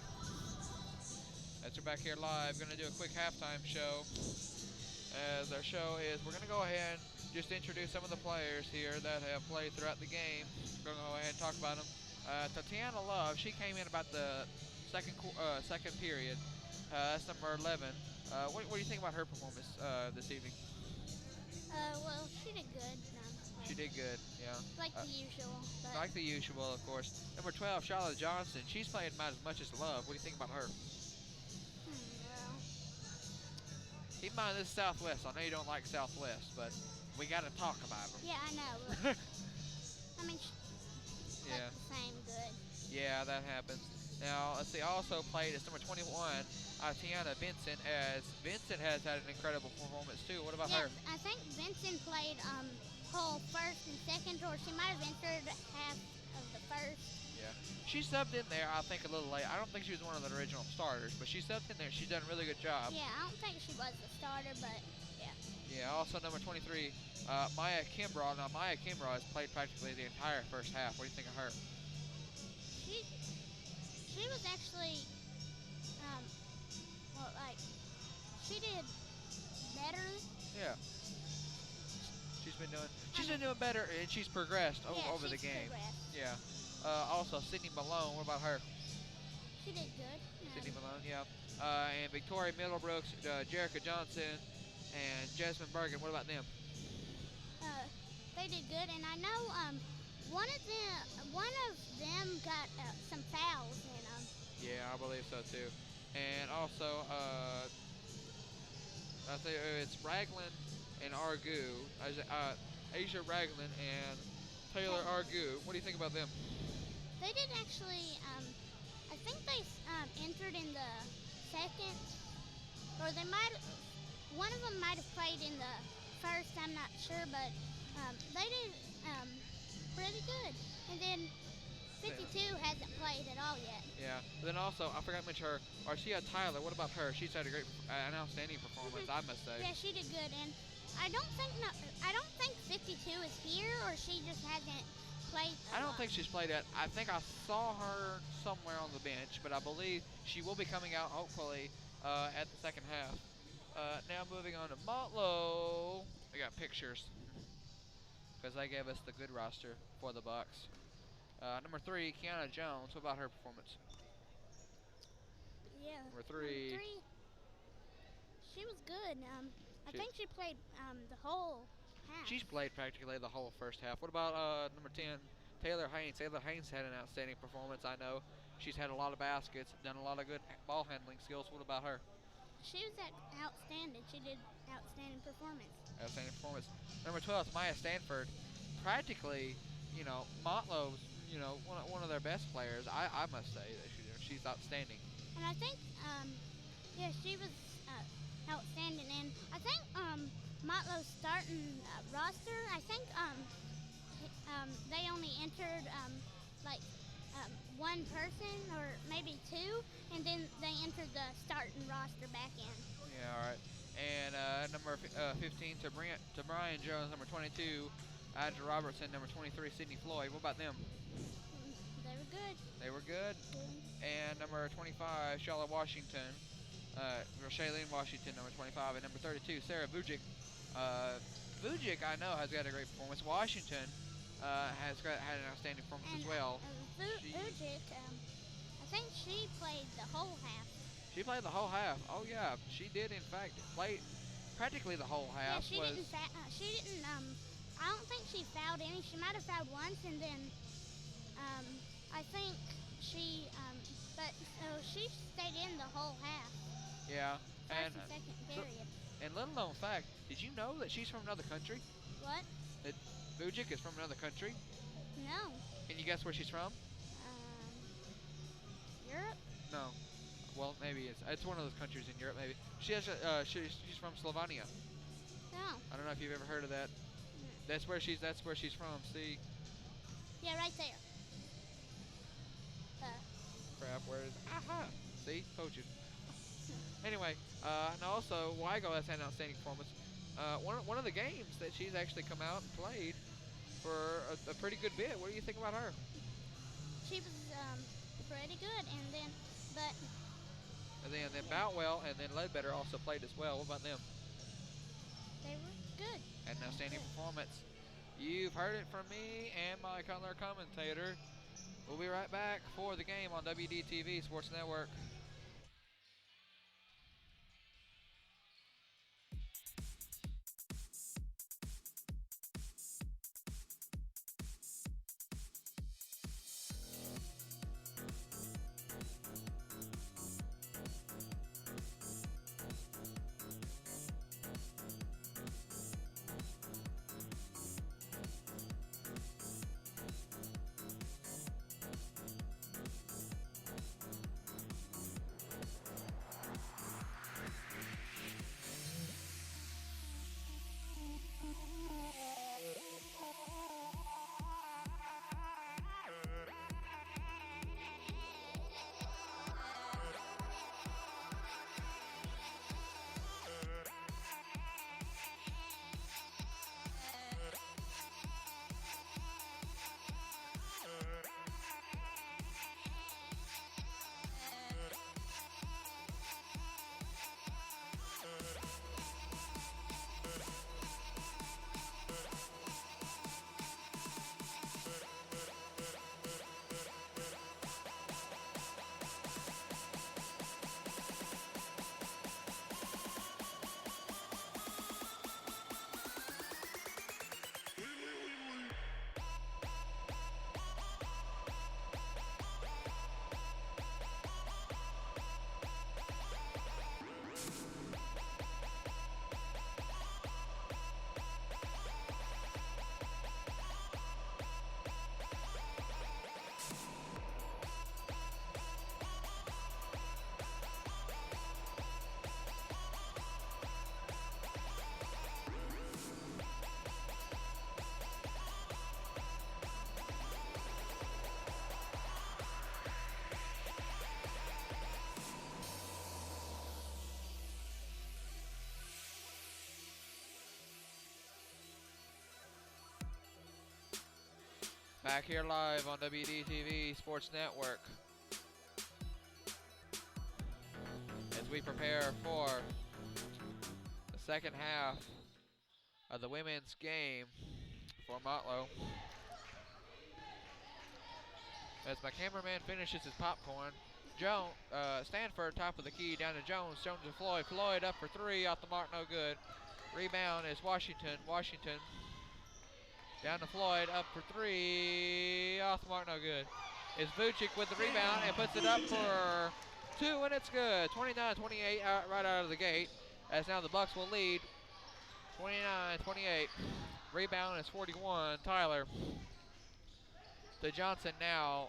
As we're back here live, going to do a quick halftime show. As our show is, we're going to go ahead and just introduce some of the players here that have played throughout the game. We're going to go ahead and talk about them. Tatiana Love, she came in about the second period. That's number 11. What do you think about her performance this evening? Well, she did good. She did good, yeah. Like the usual. But Like the usual, of course. Number 12, Charlotte Johnson. She's played about as much as Love. What do you think about her? well, Keep in mind, this is Southwest. I know you don't like Southwest, but we got to talk about them. yeah, I know. I mean, Yeah. that's the same good. Yeah, that happens. Now, let's see. Also played as number 21, Tiana Vincent. As Vincent has had an incredible performance too. What about Yeah, her? I think Vincent played whole first and second, or she might have entered half of the first. Yeah. She subbed in there, I think, a little late. I don't think she was one of the original starters, but she subbed in there. She's done a really good job. Yeah, I don't think she was the starter, but yeah. Yeah, also number 23, Maya Kimbrough. Now, Maya Kimbrough has played practically the entire first half. What do you think of her? She was actually, well, like, she did better. Yeah. She's been doing better, and she's progressed over the she's game. progressed. Yeah. Also, Sydney Malone. What about her? She did good. Sydney Malone, yeah. And Victoria Middlebrooks, Jerica Johnson, and Jasmine Bergen. What about them? They did good, and I know one of them got some fouls in them. Yeah, I believe so too. And also, I think it's Raglan and Argu. Asia Raglan and Taylor Argu. What do you think about them? They did actually. I think they entered in the second, or they might. One of them might have played in the first. I'm not sure, but they did pretty good. And then 52 hasn't played at all yet. Yeah. But then also, I forgot to mention her. Arcia Tyler. What about her? She's had a great, an outstanding performance, I must say. Yeah, she did good, and I don't think 52 is here, or she just hasn't played. I don't think she's played yet. I think I saw her somewhere on the bench, but I believe she will be coming out hopefully at the second half. Now moving on to Motlow. We got pictures because they gave us the good roster for the Bucks. Number 3, Kiana Jones. What about her performance? Yeah. Number three. She was good. I think she played the whole half. She's played practically the whole first half. What about number 10, Taylor Haynes? Taylor Haynes had an outstanding performance, I know. She's had a lot of baskets, done a lot of good ball handling skills. What about her? She was outstanding. She did outstanding performance. Outstanding performance. Number 12, Maya Stanford. Practically, Motlow's, one of their best players. I must say that she's outstanding. And I think, yeah, she was outstanding. And I think Motlow's starting roster, I think they only entered one person or maybe two, and then they entered the starting roster back in. Yeah, all right. And number 15 to Brian Jones, number 22, Adja Robertson, number 23, Sydney Floyd. What about them? They were good. They were good. And number 25, Charlotte Washington, Shailene Washington, number 25, and number 32, Sarah Vujic. Vujic, I know, has got a great performance. Washington had an outstanding performance as well. Vujic, I think she played the whole half. She played the whole half. Oh yeah, she did in fact play practically the whole half. Yeah, she didn't. I don't think she fouled any. She might have fouled once, and then I think she. But she stayed in the whole half. Yeah, First and second period. And little known fact, did you know that she's from another country? What? That Vujic is from another country? No. Can you guess where she's from? Europe? No. Well, maybe it's one of those countries in Europe. Maybe she's from Slovenia. No. I don't know if you've ever heard of that. That's where she's from. See? Yeah, right there. Crap, where is? Aha! See, told you. Anyway, and also Weigel has had an outstanding performance. One of the games that she's actually come out and played for a pretty good bit. What do you think about her? she was pretty good, and then, but And then yeah, Boutwell and then Ledbetter also played as well. What about them? they were good. And an outstanding Good. performance. You've heard it from me and my color commentator. We'll be right back for the game on WDTV Sports Network. Back here live on WDTV Sports Network as we prepare for the second half of the women's game for Motlow. As my cameraman finishes his popcorn, Stanford top of the key down to Jones. Jones to Floyd. Floyd up for three, off the mark, no good. Rebound is Washington. Washington down to Floyd, up for three, off the mark, no good. Is Vucic with the rebound and puts it up for two, and it's good. 29-28 right out of the gate, as now the Bucks will lead 29-28. Rebound is 41, Tyler. To Johnson now,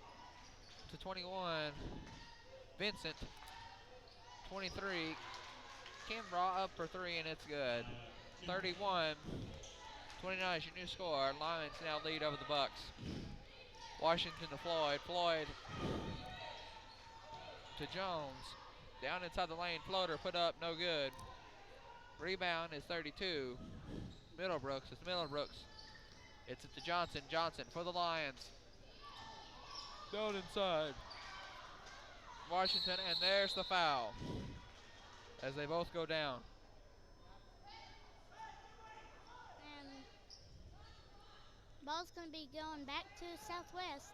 to 21, Vincent. 23, Kimbrough up for three, and it's good. 31, 29 is your new score. Lions now lead over the Bucks. Washington to Floyd. Floyd to Jones. Down inside the lane, floater put up, no good. Rebound is 32. Middlebrooks, it's Middlebrooks. It's to Johnson. Johnson for the Lions. Down inside. Washington, and there's the foul as they both go down. And ball's going to be going back to Southwest.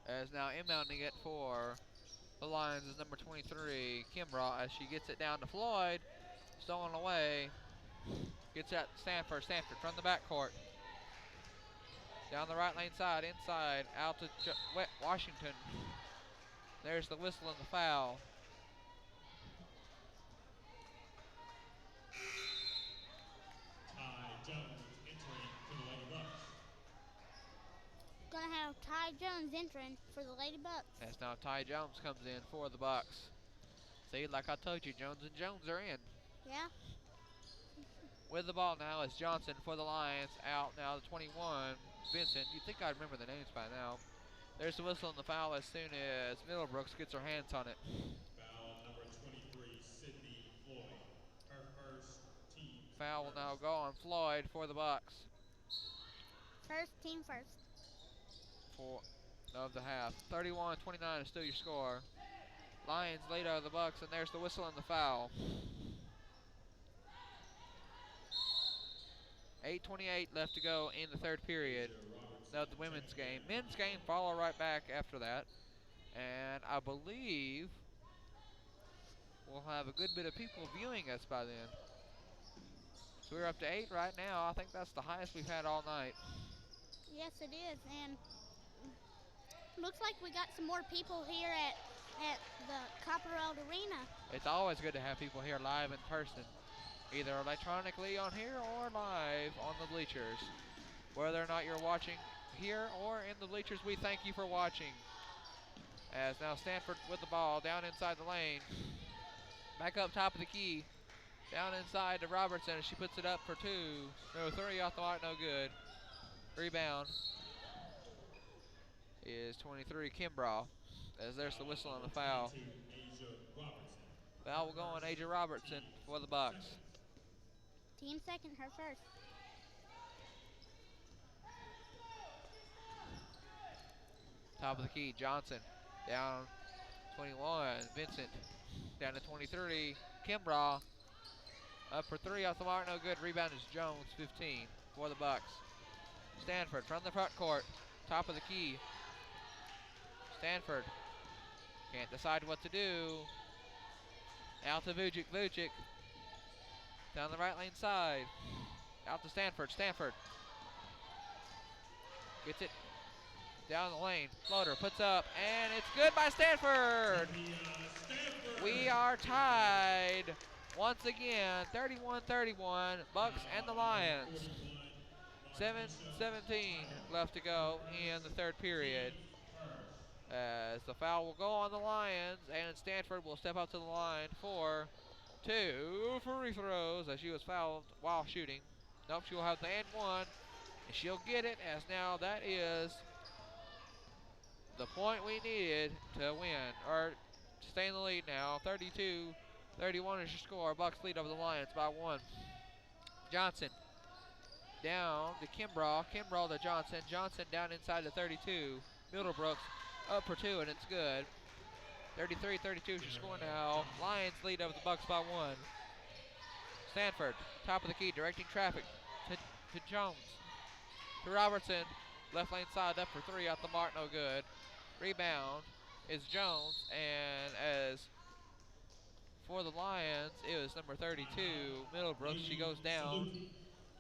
As now inbounding it for the Lions is number 23, Kimbrough, as she gets it down to Floyd. Stolen away. Gets at Stanford. Stanford from the backcourt. Down the right lane side, inside, out to Washington. There's the whistle and the foul. Ty Jones entering for the Lady Bucks. Going to have Ty Jones entering for the Lady Bucks. As now Ty Jones comes in for the Bucks. See, like I told you, Jones and Jones are in. Yeah. With the ball now is Johnson for the Lions. Out now to 21, Vincent. You'd think I'd remember the names by now. There's the whistle and the foul as soon as Middlebrooks gets her hands on it. Foul number 23, Sydney Floyd. Her first, team Foul will first. now go on Floyd for the Bucks. First team first. of the half. 31-29 is still your score. Lions lead over the Bucks, and there's the whistle and the foul. 8:28 left to go in the third period of the women's game. Men's game follow right back after that, and I believe we'll have a good bit of people viewing us by then. So we're up to 8 right now. I think that's the highest we've had all night. Yes, it is, and looks like we got some more people here at the Copperfield Arena. It's always good to have people here live in person, either electronically on here or live on the bleachers. Whether or not you're watching here or in the bleachers, we thank you for watching. As now Stanford with the ball down inside the lane. Back up top of the key. Down inside to Robertson, and she puts it up for 2. No, 3 off the mark, no good. Rebound is 23, Kimbrough, as there's the whistle on the foul. Foul will go on Asia Robertson for the Bucks. Team second, her first. Top of the key, Johnson down 21, Vincent down to 23, Kimbrough up for 3 off the mark, no good. Rebound is Jones, 15 for the Bucks. Stanford from the front court, top of the key. Stanford can't decide what to do. Out to Vujic, Vujic down the right lane side. Out to Stanford, Stanford gets it down the lane. Floater puts up, and it's good by Stanford. We are tied once again, 31-31, Bucks and the Lions. 7:17 left to go in the third period. As the foul will go on the Lions, and Stanford will step up to the line for 2 free throws as she was fouled while shooting. Nope, she'll have the and 1, and she'll get it, as now that is the point we needed to win, or to stay in the lead now. 32-31 is your score. Bucks lead over the Lions by 1. Johnson down to Kimbrough. Kimbrough to Johnson. Johnson down inside to 32. Middlebrooks up for 2, and it's good. 33-32 is your score now. Lions lead over the Bucks by 1. Stanford, top of the key, directing traffic to Jones. To Robertson, left lane side, up for 3, off the mark, no good. Rebound is Jones, and as for the Lions, it was number 32, Middlebrooks. She goes down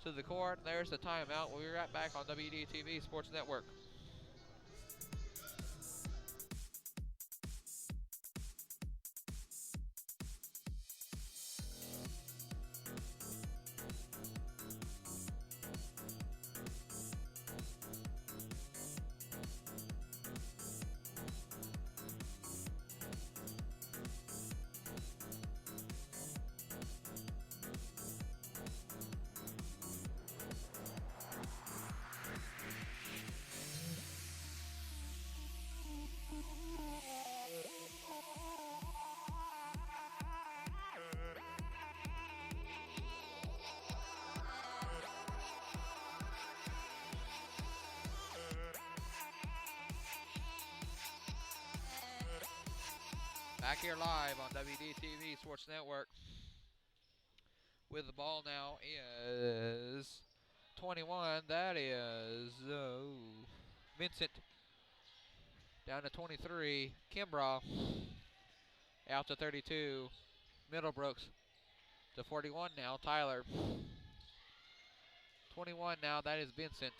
to the court. There's the timeout. We'll be right back on WDTV Sports Network. Back here live on WDTV Sports Network. With the ball now is 21. That is Vincent. Down to 23. Kimbrough. Out to 32. Middlebrooks to 41 now. Tyler. 21 now. That is Vincent.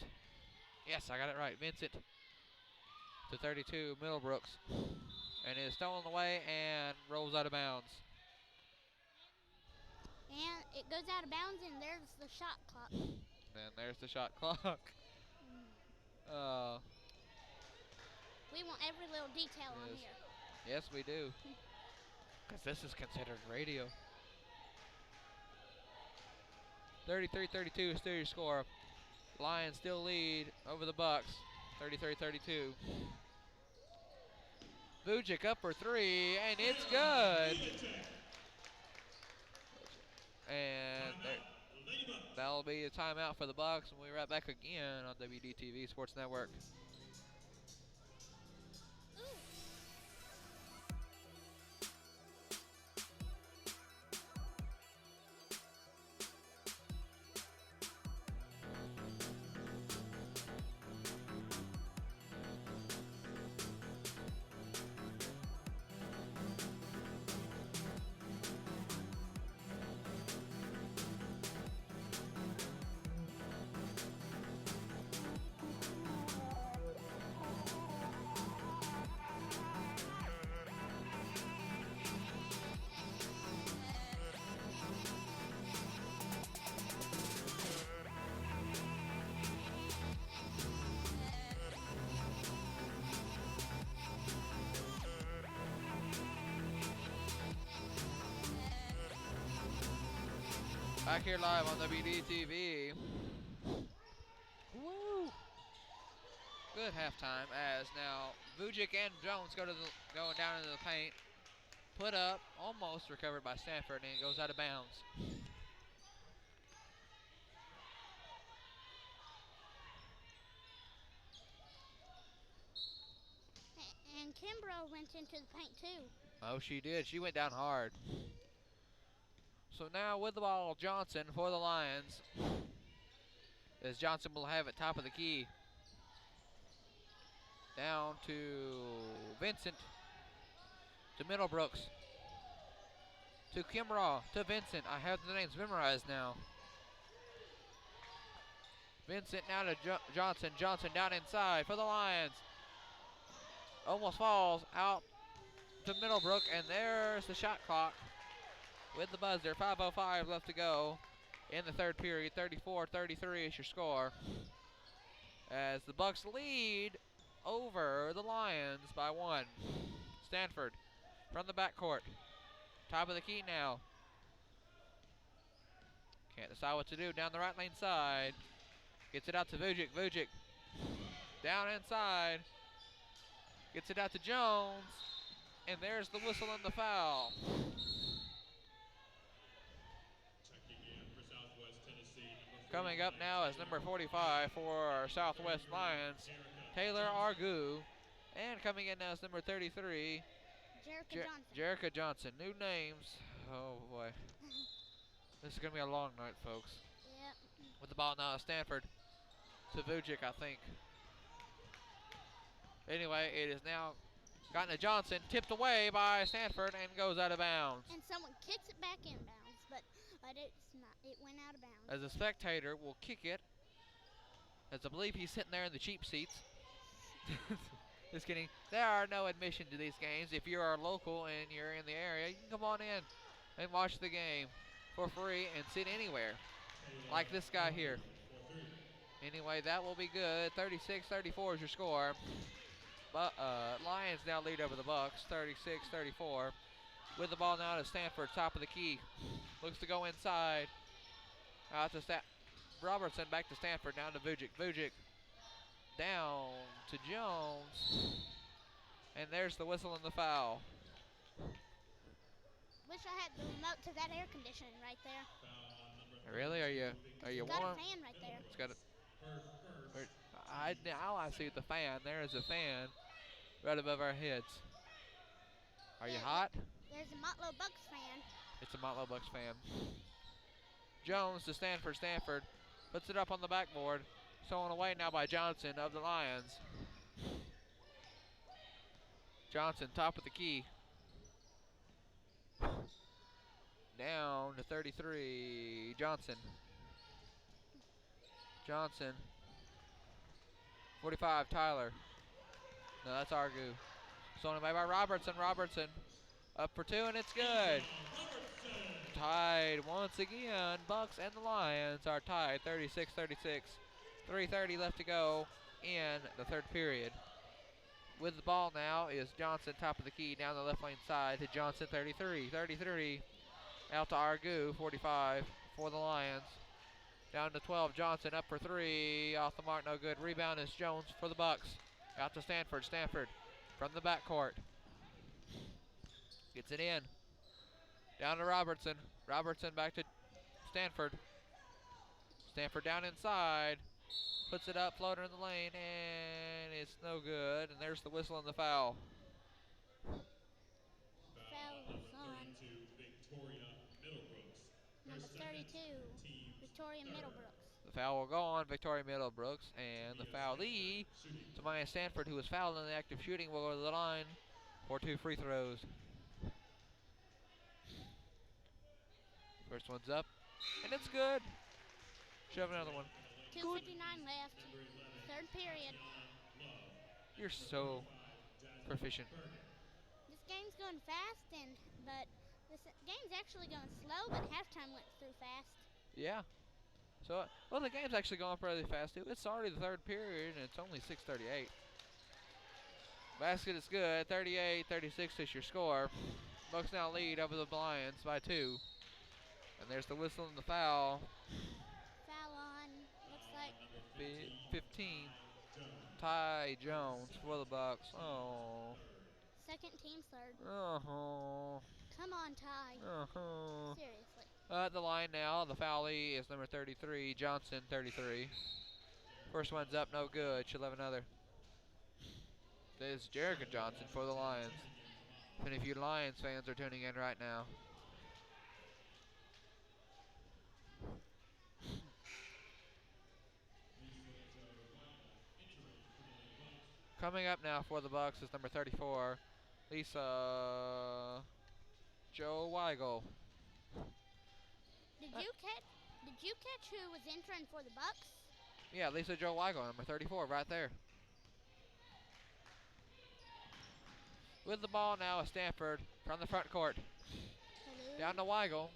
Yes, I got it right. Vincent to 32. Middlebrooks. And it is stolen away and rolls out of bounds. And it goes out of bounds, and there's the shot clock. And there's the shot clock. We want every little detail on here. Yes, we do. Because this is considered radio. 33-32 is still your score. Lions still lead over the Bucks. 33-32. Vujic up for 3, and it's good. And that'll be a timeout for the Bucks, and we'll be right back again on WDTV Sports Network. Back here live on WDTV. Woo! Good halftime as now Vujic and Jones going down into the paint. Put up, almost recovered by Stanford, and it goes out of bounds. And Kimbrough went into the paint too. Oh, she did. She went down hard. So now with the ball, Johnson for the Lions. As Johnson will have it top of the key. Down to Vincent. To Middlebrooks. To Kimbrough. To Vincent. I have the names memorized now. Vincent now to Johnson. Johnson down inside for the Lions. Almost falls out to Middlebrook, and there's the shot clock with the buzzer. 5:05 left to go in the third period. 34-33 is your score. As the Bucks lead over the Lions by 1. Stanford from the backcourt. Top of the key now. Can't decide what to do. Down the right lane side. Gets it out to Vujic. Vujic down inside. Gets it out to Jones. And there's the whistle and the foul. Coming up now is number 45 for Southwest Lions, Taylor Argu. And coming in now is number 33, Jerica Johnson. New names. Oh boy. This is going to be a long night, folks. Yep. With the ball now, Stanford to Vujic, I think. Anyway, it is now gotten to Johnson, tipped away by Stanford, and goes out of bounds. And someone kicks it back in bounds, but it's not. It went out of bounds. As a spectator will kick it, as I believe he's sitting there in the cheap seats. Just kidding. There are no admission to these games. If you are local and you're in the area, you can come on in and watch the game for free and sit anywhere, like this guy here. Anyway, that will be good. 36-34 is your score. But Lions now lead over the Bucks, 36-34. With the ball now to Stanford, top of the key. Looks to go inside. Out to Robertson, back to Stanford, down to Vujic. Vujic down to Jones. And there's the whistle and the foul. Wish I had the remote to that air conditioning right there. Really? Are you It's got warm? a fan right there. It's got a. Now I see the fan. There is a fan right above our heads. Are you hot? There's a Motlow Bucks fan. It's a Motlow Bucks fan. Jones to Stanford. Stanford puts it up on the backboard. Stolen away now by Johnson of the Lions. Johnson, top of the key. Down to 33. Johnson. Johnson. 45, Tyler. No, that's Argu. Stolen away by Robertson. Robertson up for 2, and it's good. Tied once again. Bucks and the Lions are tied 36-36. 3:30 left to go in the third period. With the ball now is Johnson, top of the key, down the left lane side to Johnson, 33. Out to Argu, 45 for the Lions. Down to 12, Johnson up for 3. Off the mark, no good. Rebound is Jones for the Bucks. Out to Stanford. Stanford from the backcourt. Gets it in. Down to Robertson. Robertson back to Stanford. Stanford down inside. Puts it up, floater in the lane, and it's no good. And there's the whistle and the foul. Foul was on number 32, Victoria Middlebrooks. The foul will go on Victoria Middlebrooks, and the foulee, Tamaya Stanford, who was fouled in the act of shooting, will go to the line for 2 free throws. First one's up, and it's good. Shove another one. 2:59 left, third period. You're so proficient. This game's going fast, but this game's actually going slow, but halftime went through fast. Yeah. So, well, the game's actually going pretty fast, too. It's already the third period, and it's only 6:38. Basket is good. 38-36 is your score. Bucks now lead over the Lions by 2. And there's the whistle and the foul. Foul on. Looks Foul like on number 15, 15. Ty Jones. Ty Jones for the Second Bucks. team's Oh. third. second team's third. Oh. Come on, Ty. Oh. Seriously. At the line now, the foulie is number 33, Johnson, 33. First one's up, no good. She'll have another. This is Jerica Johnson for the Lions. If any of you Lions fans are tuning in right now. Coming up now for the Bucks is number 34, Lisa Joe Weigel. Did you catch who was entering for the Bucks? Yeah, Lisa Joe Weigel, number 34, right there. With the ball now is Stanford from the front court. Hello. Down to Weigel.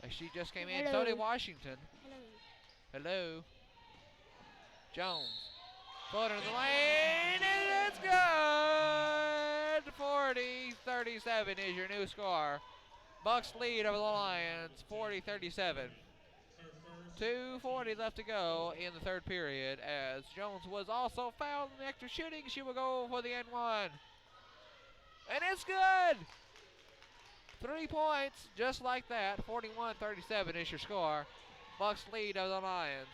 As she just came in. Hello. So did Washington. Hello. Hello. Jones. Floater in the lane, and it's good! 40-37 is your new score. Bucks lead over the Lions, 40-37. 2:40 left to go in the third period as Jones was also fouled in the extra shooting. She will go for the N1. And it's good! 3 points, just like that. 41-37 is your score. Bucks lead over the Lions.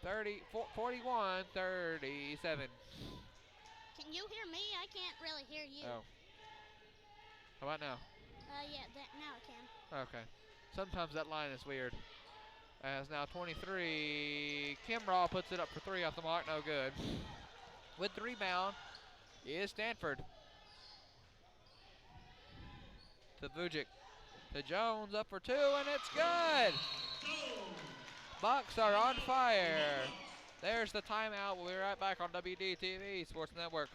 41-37. Can you hear me? I can't really hear you. Oh. How about now? Yeah, now I can. Okay. Sometimes that line is weird. As now 23, Kimbrell puts it up for 3 off the mark, no good. With the rebound is Stanford. To Vujic. To Jones, up for 2, and it's good! Bucks are on fire. There's the timeout. We'll be right back on WDTV Sports Network.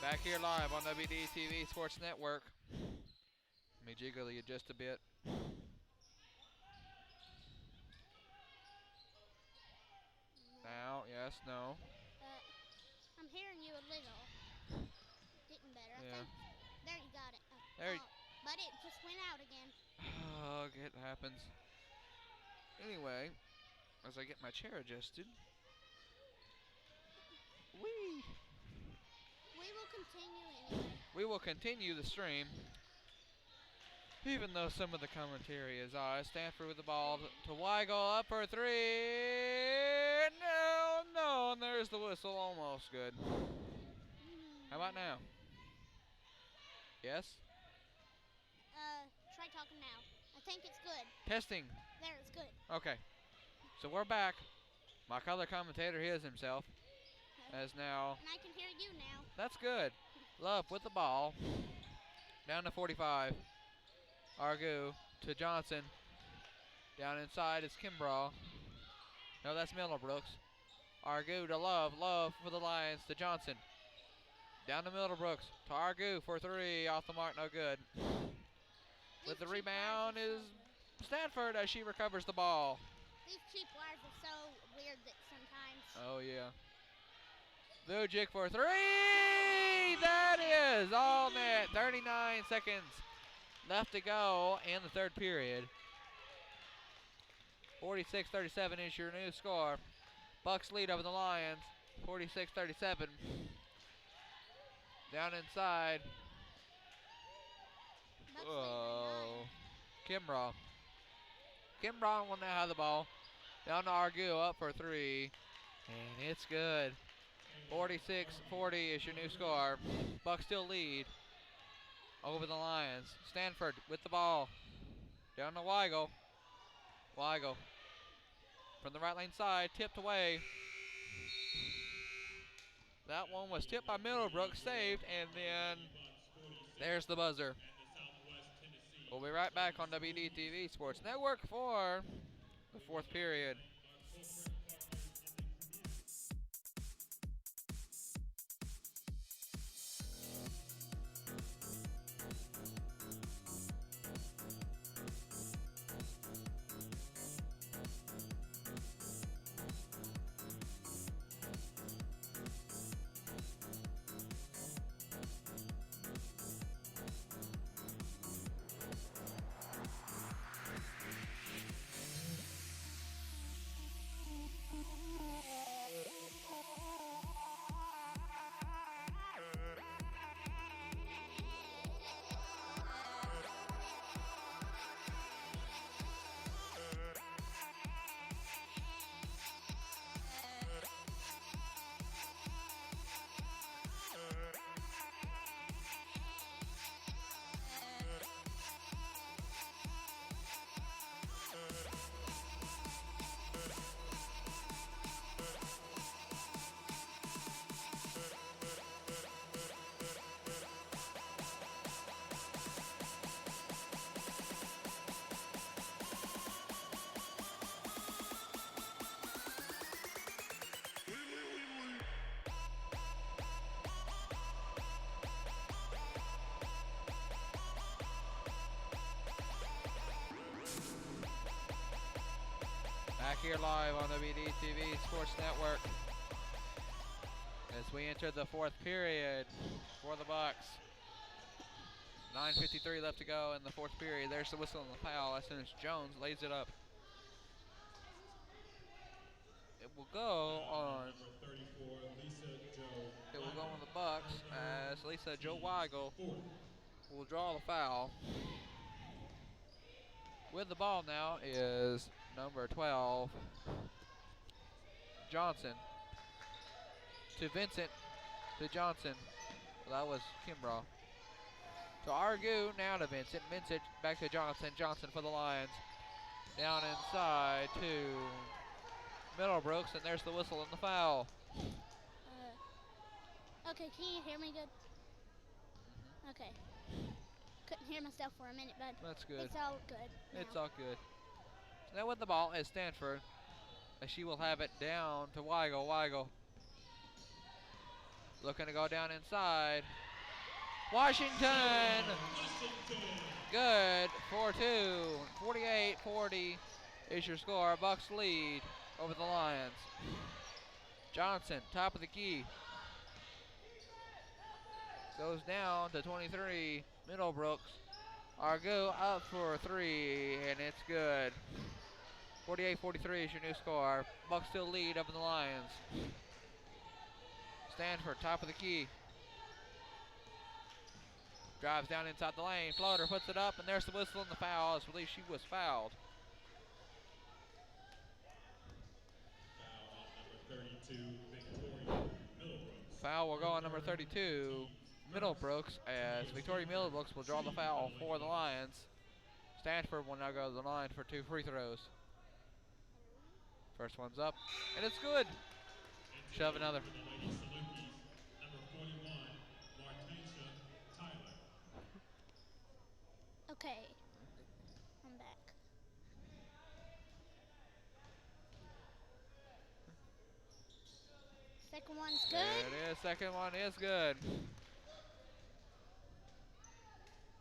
Back here live on WDTV Sports Network. Let me jiggle you just a bit. Now, yes, no. I'm hearing you a little. Getting better. Yeah. I think. There, you got it. There. But it just went out again. Oh, it happens. Anyway, as I get my chair adjusted. Whee! We will continue anyway. We will continue the stream. Even though some of the commentary is Stanford with the ball to Weigel, up for 3. No, and there's the whistle, almost good. How about now? Yes? Try talking now. I think it's good. Testing. There, it's good. Okay. So we're back. My color commentator hears himself. As now. And I can hear you now. That's good. Love with the ball. Down to 45. Argu to Johnson. Down inside is Kimbrell. No, that's Middlebrooks. Argu to Love. Love for the Lions to Johnson. Down to Middlebrooks. To Argu for 3. Off the mark, no good. With the rebound is Stanford as she recovers the ball. These cheap wires are so weird that sometimes. Oh, yeah. Vujic for 3. That is all net. 39 seconds left to go in the third period. 46-37 is your new score. Bucks lead over the Lions. 46-37. Down inside. Oh, Kimbrell. Kimbrell will now have the ball. Down to Argu, up for 3. And it's good. 46-40 is your new score. Bucks still lead over the Lions. Stanford with the ball. Down to Weigel. Weigel from the right lane side, tipped away. That one was tipped by Middlebrook, saved, and then there's the buzzer. We'll be right back on WDTV Sports Network for the fourth period. Back here live on the WDTV Sports Network as we enter the fourth period for the Bucks. 9:53 left to go in the fourth period. There's the whistle and the foul as soon as Jones lays it up. It will go on. It will go on the Bucks as Lisa Joe Weigel will draw the foul. With the ball now is number 12, Johnson. To Vincent, to Johnson. Well, that was Kimbrough. To Argue, now to Vincent. Vincent back to Johnson. Johnson for the Lions. Down inside to Middlebrooks, and there's the whistle and the foul. Okay, can you hear me good? Okay. Couldn't hear myself for a minute, but That's good. it's all good now. It's all good. So now with the ball is Stanford, as she will have it down to Weigel. Weigel looking to go down inside. Washington! Good, 4-2. 48-40 is your score. Bucks lead over the Lions. Johnson, top of the key. Goes down to 23, Middlebrooks. Argo up for three, and it's good. 48-43 is your new score. Bucks still lead over the Lions. Stanford, top of the key. Drives down inside the lane. Floater puts it up, and there's the whistle and the foul. As believe she was fouled. Foul on number 32, Victoria Middlebrooks. Foul will go on number 32, Middlebrooks, as Victoria Middlebrooks will draw the foul for the Lions. Stanford will now go to the line for 2 free throws. First one's up, and it's good. Shove another. Okay. I'm back. Second one's good. There it is. Second one is good.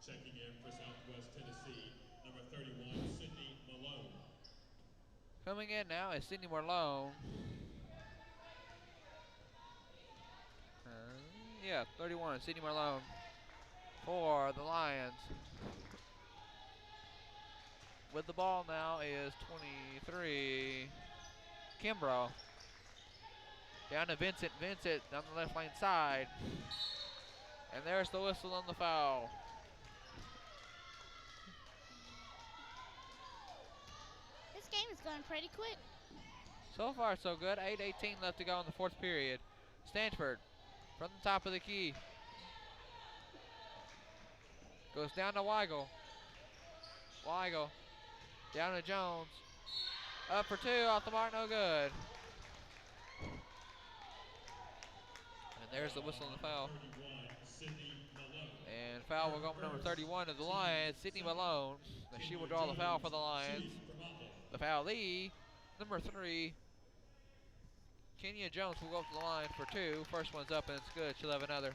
Checking in for Southwest Tennessee, number 31, Sydney Malone. Coming in now is Sydney Malone. 31, Sydney Malone for the Lions. With the ball now is 23, Kimbrough. Down to Vincent. Vincent down the left lane side. And there's the whistle on the foul. This game is going pretty quick. So far, so good. 8:18 left to go in the fourth period. Stanford from the top of the key. Goes down to Weigel. Weigel down to Jones. Up for two, off the mark, no good. And there's the whistle and the foul. 31, Sydney Motlow. And foul will go from number 31 of the Lions, Sydney Malone. As she will draw the foul for the Lions. The foulee, number 3, Kenya Jones will go up to the line for two. First one's up and it's good. She'll have another.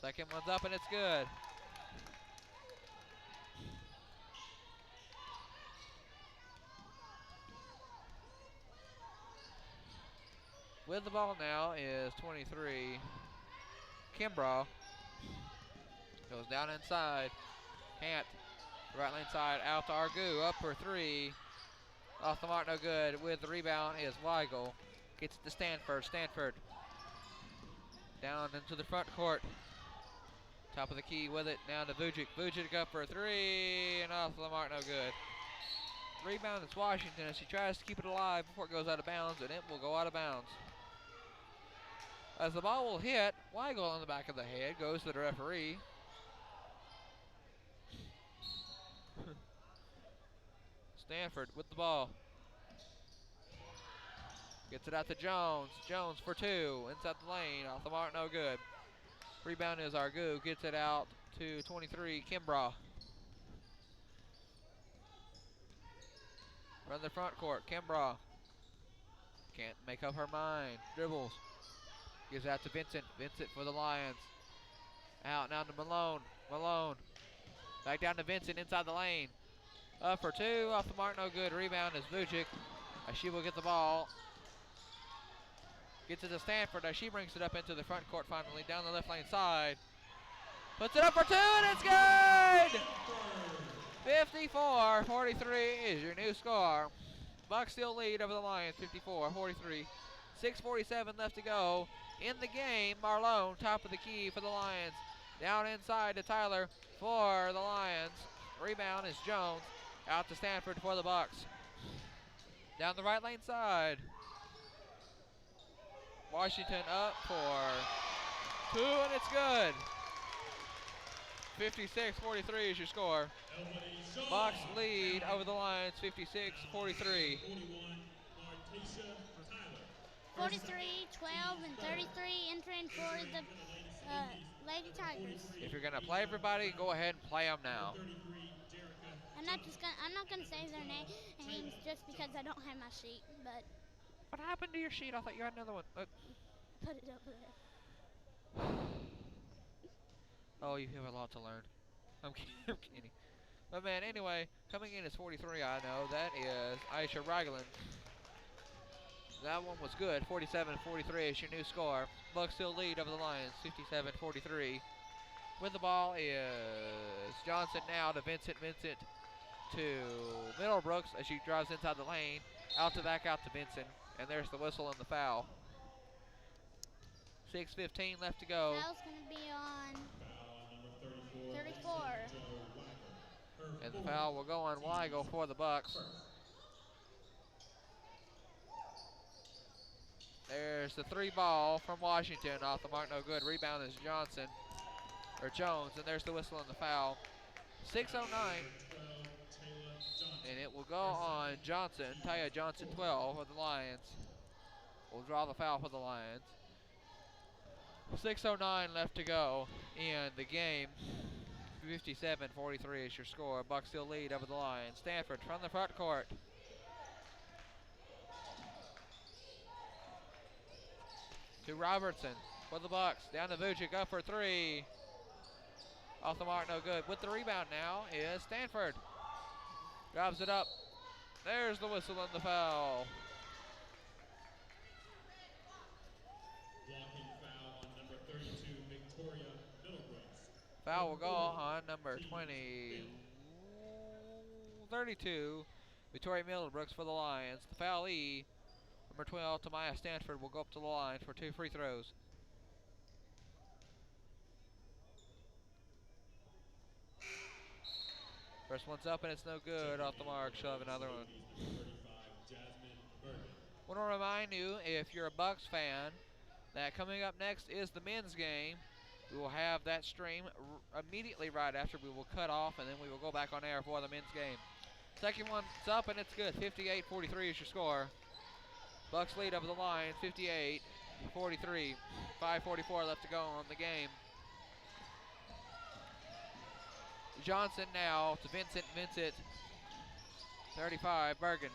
Second one's up and it's good. With the ball now is 23, Kimbrough. Goes down inside. Hant, right lane side, out to Argu, up for three. Off the mark, no good. With the rebound is Weigel. Gets it to Stanford. Stanford down into the front court. Top of the key with it, down to Vujic. Vujic up for three, and off the mark, no good. Rebound is Washington as he tries to keep it alive before it goes out of bounds, and it will go out of bounds. As the ball will hit, Weigel on the back of the head goes to the referee. Stanford with the ball. Gets it out to Jones. Jones for two, inside the lane, off the mark, no good. Rebound is Argu, gets it out to 23, Kimbrough. From the front court, Kimbrough. Can't make up her mind, dribbles. Gives out to Vincent, Vincent for the Lions. Out now to Malone, Malone. Back down to Vincent inside the lane. Up for two, off the mark, no good. Rebound is Vujic. She will get the ball. Gets it to Stanford as she brings it up into the front court finally, down the left lane side. Puts it up for two, and it's good! 54-43 is your new score. Bucks still lead over the Lions, 54-43. 6:47 left to go in the game. Marlone, top of the key for the Lions. Down inside to Tyler for the Lions. Rebound is Jones. Out to Stanford for the Bucks. Down the right lane side. Washington up for two, and it's good. 56-43 is your score. Bucks lead over the Lions, 56-43. 43, 12, and 33 entering for the Lady Tigers. If you're gonna play everybody, go ahead and play them now. I'm not gonna say their names just because I don't have my sheet, but What happened to your sheet? I thought you had another one. put it over there. Oh, you have a lot to learn. I'm kidding. But man, anyway, coming in is 43, I know. That is Aisha Raglan. That one was good. 47-43 is your new score. Bucks still lead over the Lions, 57-43. With the ball is Johnson now to Vincent. Vincent to Middlebrooks as she drives inside the lane. Out to back out to Vincent. And there's the whistle and the foul. 6:15 left to go. Foul's gonna be on 34. And the foul will go on Weigel for the Bucks. There's the three ball from Washington, off the mark, no good. Rebound is Jones, and there's the whistle and the foul. 6:09, and it will go on Johnson, Taya Johnson, 12 for the Lions. Will draw the foul for the Lions. 6:09 left to go in the game. 57-43 is your score. Bucks still lead over the Lions. Stanford from the front court. To Robertson for the Bucks. Down to Vujic, up for three. Off the mark, no good. With the rebound now is Stanford. Grabs it up. There's the whistle and the foul. Blocking foul on number 32, Victoria Middlebrooks. Foul will go on number 32, Victoria Middlebrooks for the Lions. The foulee, number 12, Tamaya Stanford, will go up to the line for two free throws. First one's up and it's no good. Off the mark. She'll have another one. Number 35, Jasmine Bergen. Want to remind you, if you're a Bucks fan, that coming up next is the men's game. We will have that stream immediately right after. We will cut off and then we will go back on air for the men's game. Second one's up and it's good. 58-43 is your score. Bucks lead over the line, 58-43. 5:44 left to go on the game. Johnson now to Vincent. Vincent, 35, Bergen.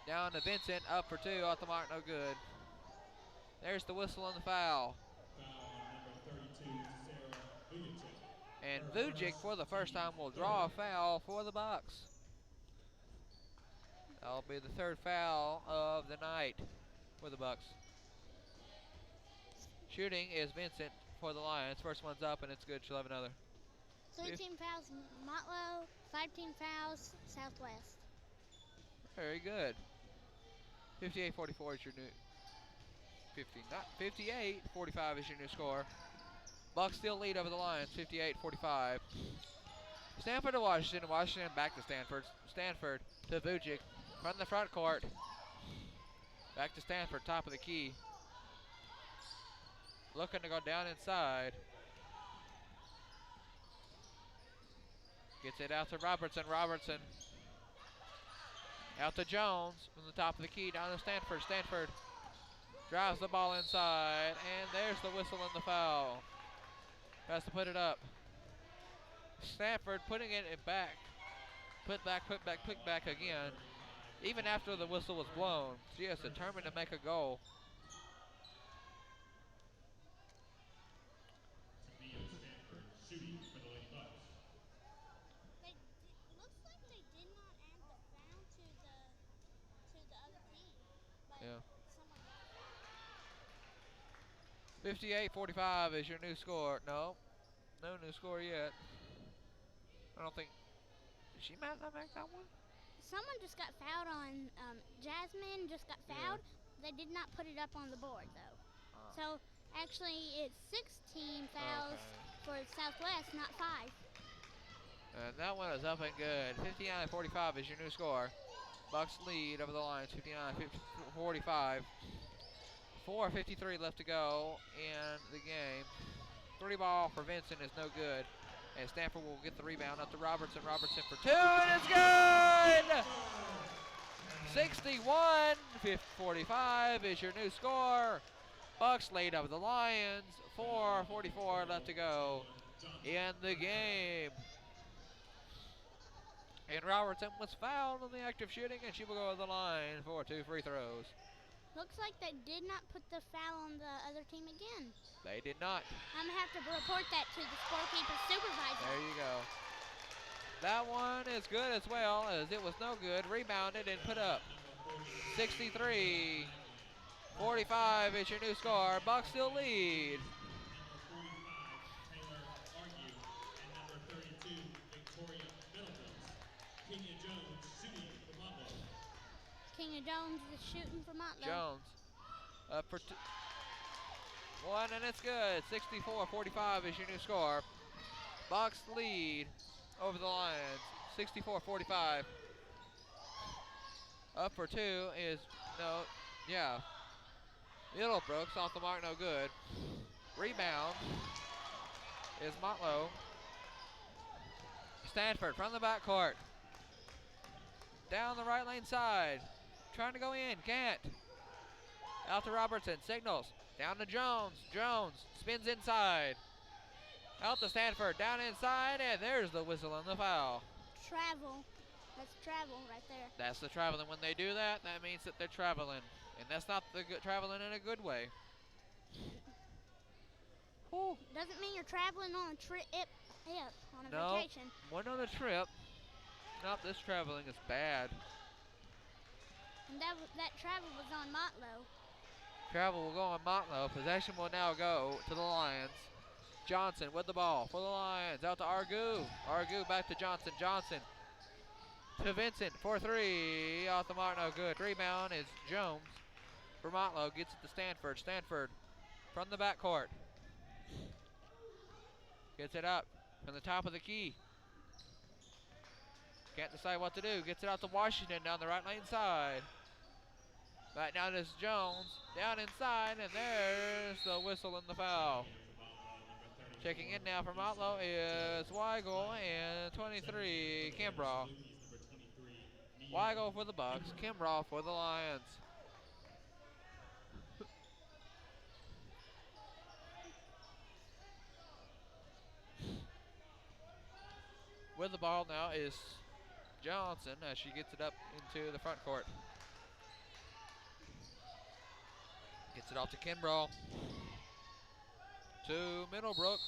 Down to Vincent, up for two, off the mark, no good. There's the whistle on the foul. Foul on number 32, Sarah Vujic. And Vujic, for the first time, will draw a foul for the Bucks. That'll be the third foul of the night for the Bucks. Shooting is Vincent for the Lions. First one's up and it's good. She'll have another. 13 fouls, Motlow. 15 fouls, Southwest. Very good. 58-44 is your new 58-45 is your new score. Bucks still lead over the Lions, 58-45. Stanford to Washington. Washington back to Stanford. Stanford to Vujic from the front court. Back to Stanford, top of the key. Looking to go down inside. Gets it out to Robertson. Robertson out to Jones from the top of the key down to Stanford. Stanford drives the ball inside, and there's the whistle and the foul. Has to put it up. Stanford putting it back. Put back again. Even after the whistle was blown, she is determined to make a goal. Tamia Stanford shooting for the Lady Bucks. Looks like they did not add the foul to the other team. But Yeah. someone 58-45 is your new score. No new score yet. I don't think. Did she not make that one? Someone just got fouled on. Jasmine just got fouled. They did not put it up on the board though. So actually, it's 16 fouls for Southwest, not 5. And that one is up and good. 59-45 is your new score. Bucks lead over the Lions, 59-45. 4:53 left to go in the game. 3-ball for Vincent is no good. And Stanford will get the rebound up to Robertson. Robertson for 2, and it's good! 61-45 is your new score. Bucks lead over the Lions. 4:44 left to go in the game. And Robertson was fouled on the act of shooting, and she will go to the line for 2 free throws. Looks like they did not put the foul on the other team again. They did not. I'm gonna have to report that to the scorekeeper supervisor. There you go. That one is good as well, as it was no good. Rebounded and put up. 63-45 is your new score. Bucks still lead. Number 45, Taylor Argue, and number 32, Victoria Middleton. Kenya Jones shooting for Motlow. King of Jones is shooting for Motlow. Jones up for one, and it's good. 64-45 is your new score. Bucks lead over the Lions. 64-45. Up for 2 is Middlebrooks off the mark, no good. Rebound is Motlow. Stanford from the backcourt. Down the right lane side. Trying to go in, can't. Out to Robertson, signals. Down to Jones. Jones spins inside. Out to Stanford, down inside, and there's the whistle and the foul. Travel. That's travel right there. That's the traveling. When they do that, that means that they're traveling. And that's not the traveling in a good way. Whew. Doesn't mean you're traveling on a trip, on a No, vacation. went on a trip. Nope, this traveling is bad. And that travel was on Motlow. Travel will go on Motlow. Possession will now go to the Lions. Johnson with the ball for the Lions. Out to Argu. Argu back to Johnson. Johnson to Vincent for 3. Off the mark, no good. Rebound is Jones for Motlow. Gets it to Stanford. Stanford from the backcourt. Gets it up from the top of the key. Can't decide what to do. Gets it out to Washington down the right lane side. Back down to Jones. Down inside, and there's the whistle and the foul. Checking in now for Motlow is Weigel and 23, Kimbrough. Weigel for the Bucks, Kimbrough for the Lions. With the ball now is Johnson as she gets it up into the front court. Gets it off to Kimbrough. To Middlebrook.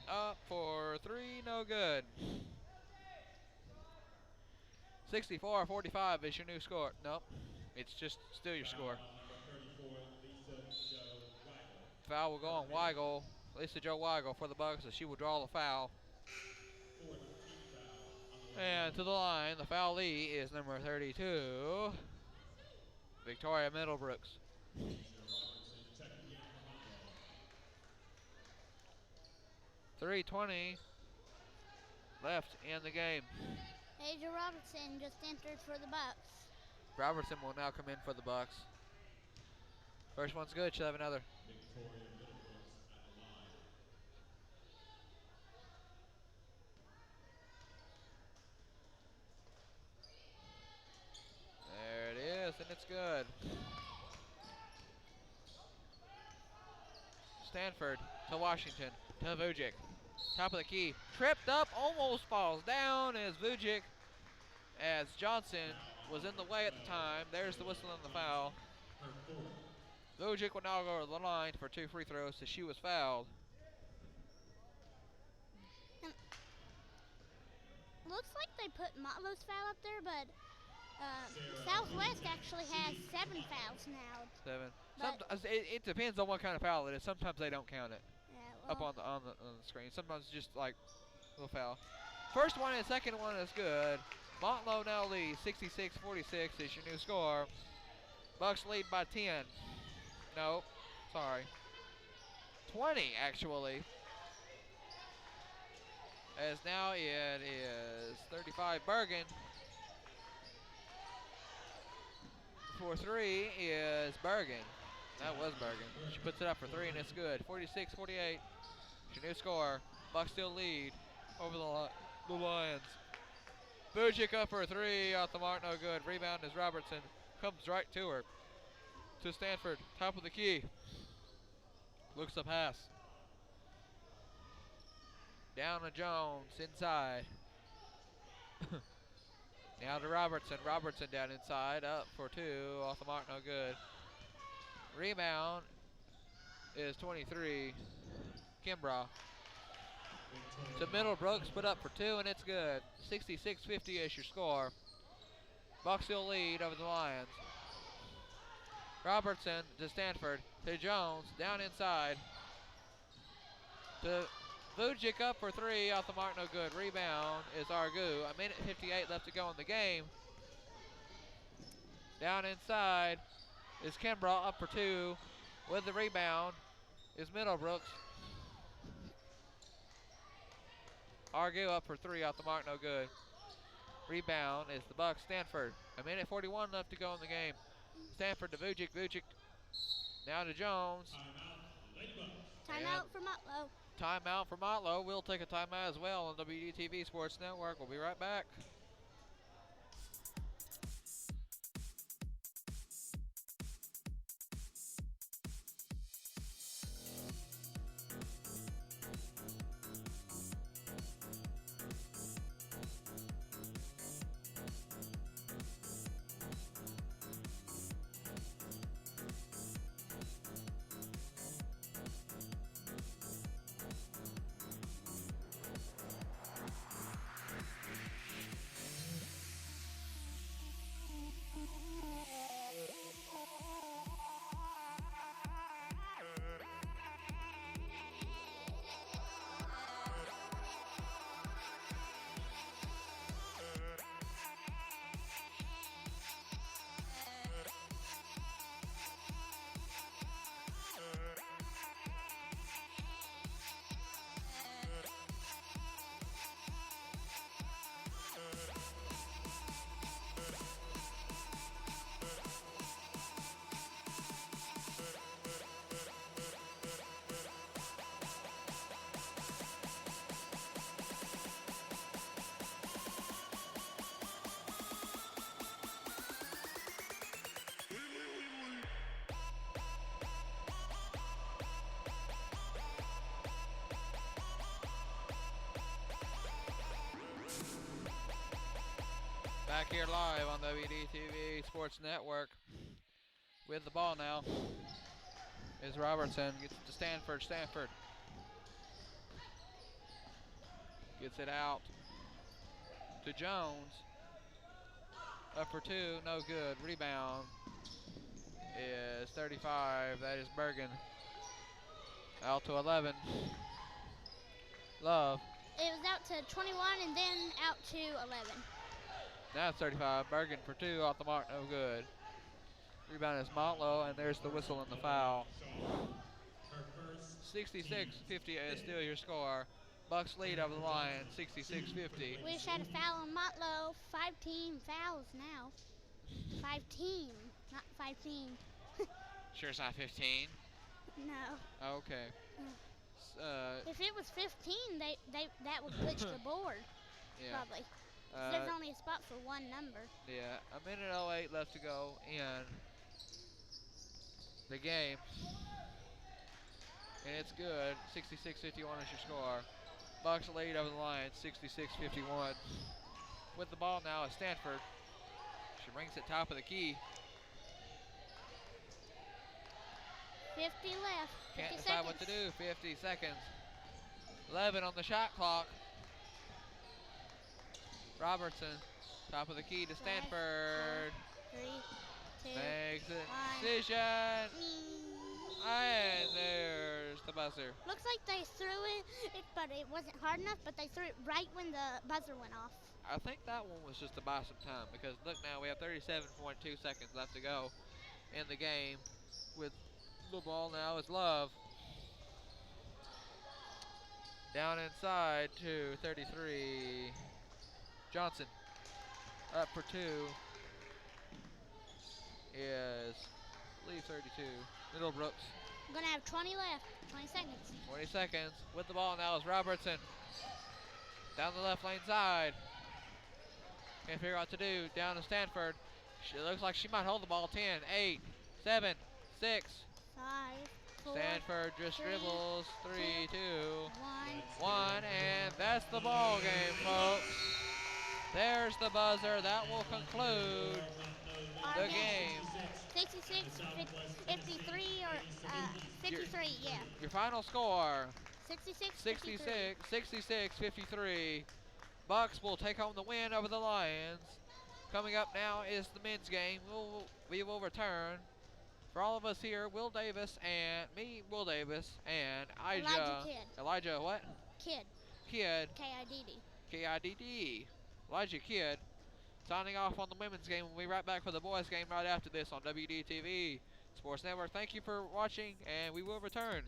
Up for three, no good. 64-45 is your new score. Nope, it's just still your score. Foul will go on Weigel. Lisa Joe Weigel for the Bucks as she will draw the foul. And to the line, the foulee is number 32, Victoria Middlebrooks. 3:20 left in the game. Asia Robertson just entered for the Bucks. Robertson will now come in for the Bucks. First one's good. She'll have another. There it is, and it's good. Stanford to Washington to Vujic. Top of the key. Tripped up, almost falls down as Vujic, as Johnson was in the way at the time. There's the whistle and the foul. Vujic will now go to the line for 2 free throws as she was fouled. Looks like they put Motlow's foul up there, but Southwest actually has 7 fouls now. 7. Sometimes it depends on what kind of foul it is. Sometimes they don't count it Yeah, up on the screen. Sometimes it's just like a little foul. First one and second one is good. Motlow now leads 66-46 is your new score. Bucks lead by 10. No, sorry. 20 actually. As now it is 35 Bergen. For 3 is Bergen. That was Bergen. She puts it up for 3 and it's good. 46-48. Your new score. Bucks still lead over the Lions. Vujic up for 3 off the mark, no good. Rebound is Robertson. Comes right to her. To Stanford, top of the key. Looks the pass. Down to Jones, inside. Now to Robertson. Robertson down inside, up for 2, off the mark, no good. Rebound is 23, Kimbrough. To Middlebrooks, put up for 2, and it's good. 66-50 is your score. Bucks still lead over the Lions. Robertson to Stanford, to Jones, down inside. To Vujic up for 3, off the mark, no good. Rebound is Argu. 1:58 left to go in the game. Down inside is Kimbrough, up for 2. With the rebound is Middlebrooks. Argu up for 3, off the mark, no good. Rebound is the Bucks. Stanford. 1:41 left to go in the game. Stanford to Vujic. Vujic now to Jones. Timeout for Motlow. Timeout for Motlow. We'll take a timeout as well on WDTV Sports Network. We'll be right back. Back here live on WDTV Sports Network. With the ball now is Robertson. Gets it to Stanford. Stanford gets it out to Jones. Up for two, no good. Rebound is 35. That is Bergen. Out to 11. Love. It was out to 21 and then out to 11. Now it's 35. Bergen for two, off the mark, no good. Rebound is Motlow, and there's the whistle and the foul. 66-50 is still your score. Bucks lead over the line, 66-50. We just had a foul on Motlow. 5-team fouls now. 5-team, not 5-team. Sure it's not 15? No. Okay. If it was 15, that would glitch the board. Yeah. Probably. There's only a spot for one number. Yeah, a minute 08 left to go in the game. And it's good. 66-51 is your score. Bucks lead over the line, 66-51. With the ball now is Stanford. She brings it top of the key. 50 left. 50 Can't decide seconds. what to do. 50 seconds. 11 on the shot clock. Robertson, top of the key to Stanford. 3, 2, Makes a 1. decision. And there's the buzzer. Looks like they threw it, but it wasn't hard enough, but they threw it right when the buzzer went off. I think that one was just to buy some time because look now, we have 37.2 seconds left to go in the game. With the ball now is Love. Down inside to 33. Johnson up for two is, I believe, 32. Middlebrooks. I'm gonna have 20 left. 20 seconds. 20 seconds. With the ball now is Robertson. Down the left lane side. Can't figure out what to do. Down to Stanford. She looks like she might hold the ball. 10, 8, 7, 6. 5, 4, Stanford just 3, dribbles. 3, 2, 1. 1, and that's the ball game, folks. There's the buzzer. That will conclude Our the game. 66, 53, or 53, yeah. Your final score, 66, 66, 53. Bucks will take home the win over the Lions. Coming up now is the men's game. We will return. For all of us here, Will Davis and me, Will Davis, and Elijah what? Kidd. Kidd. K-I-D-D. K-I-D-D. Elijah Kidd. Signing off on the women's game. We'll be right back for the boys' game right after this on WDTV Sports Network. Thank you for watching, and we will return.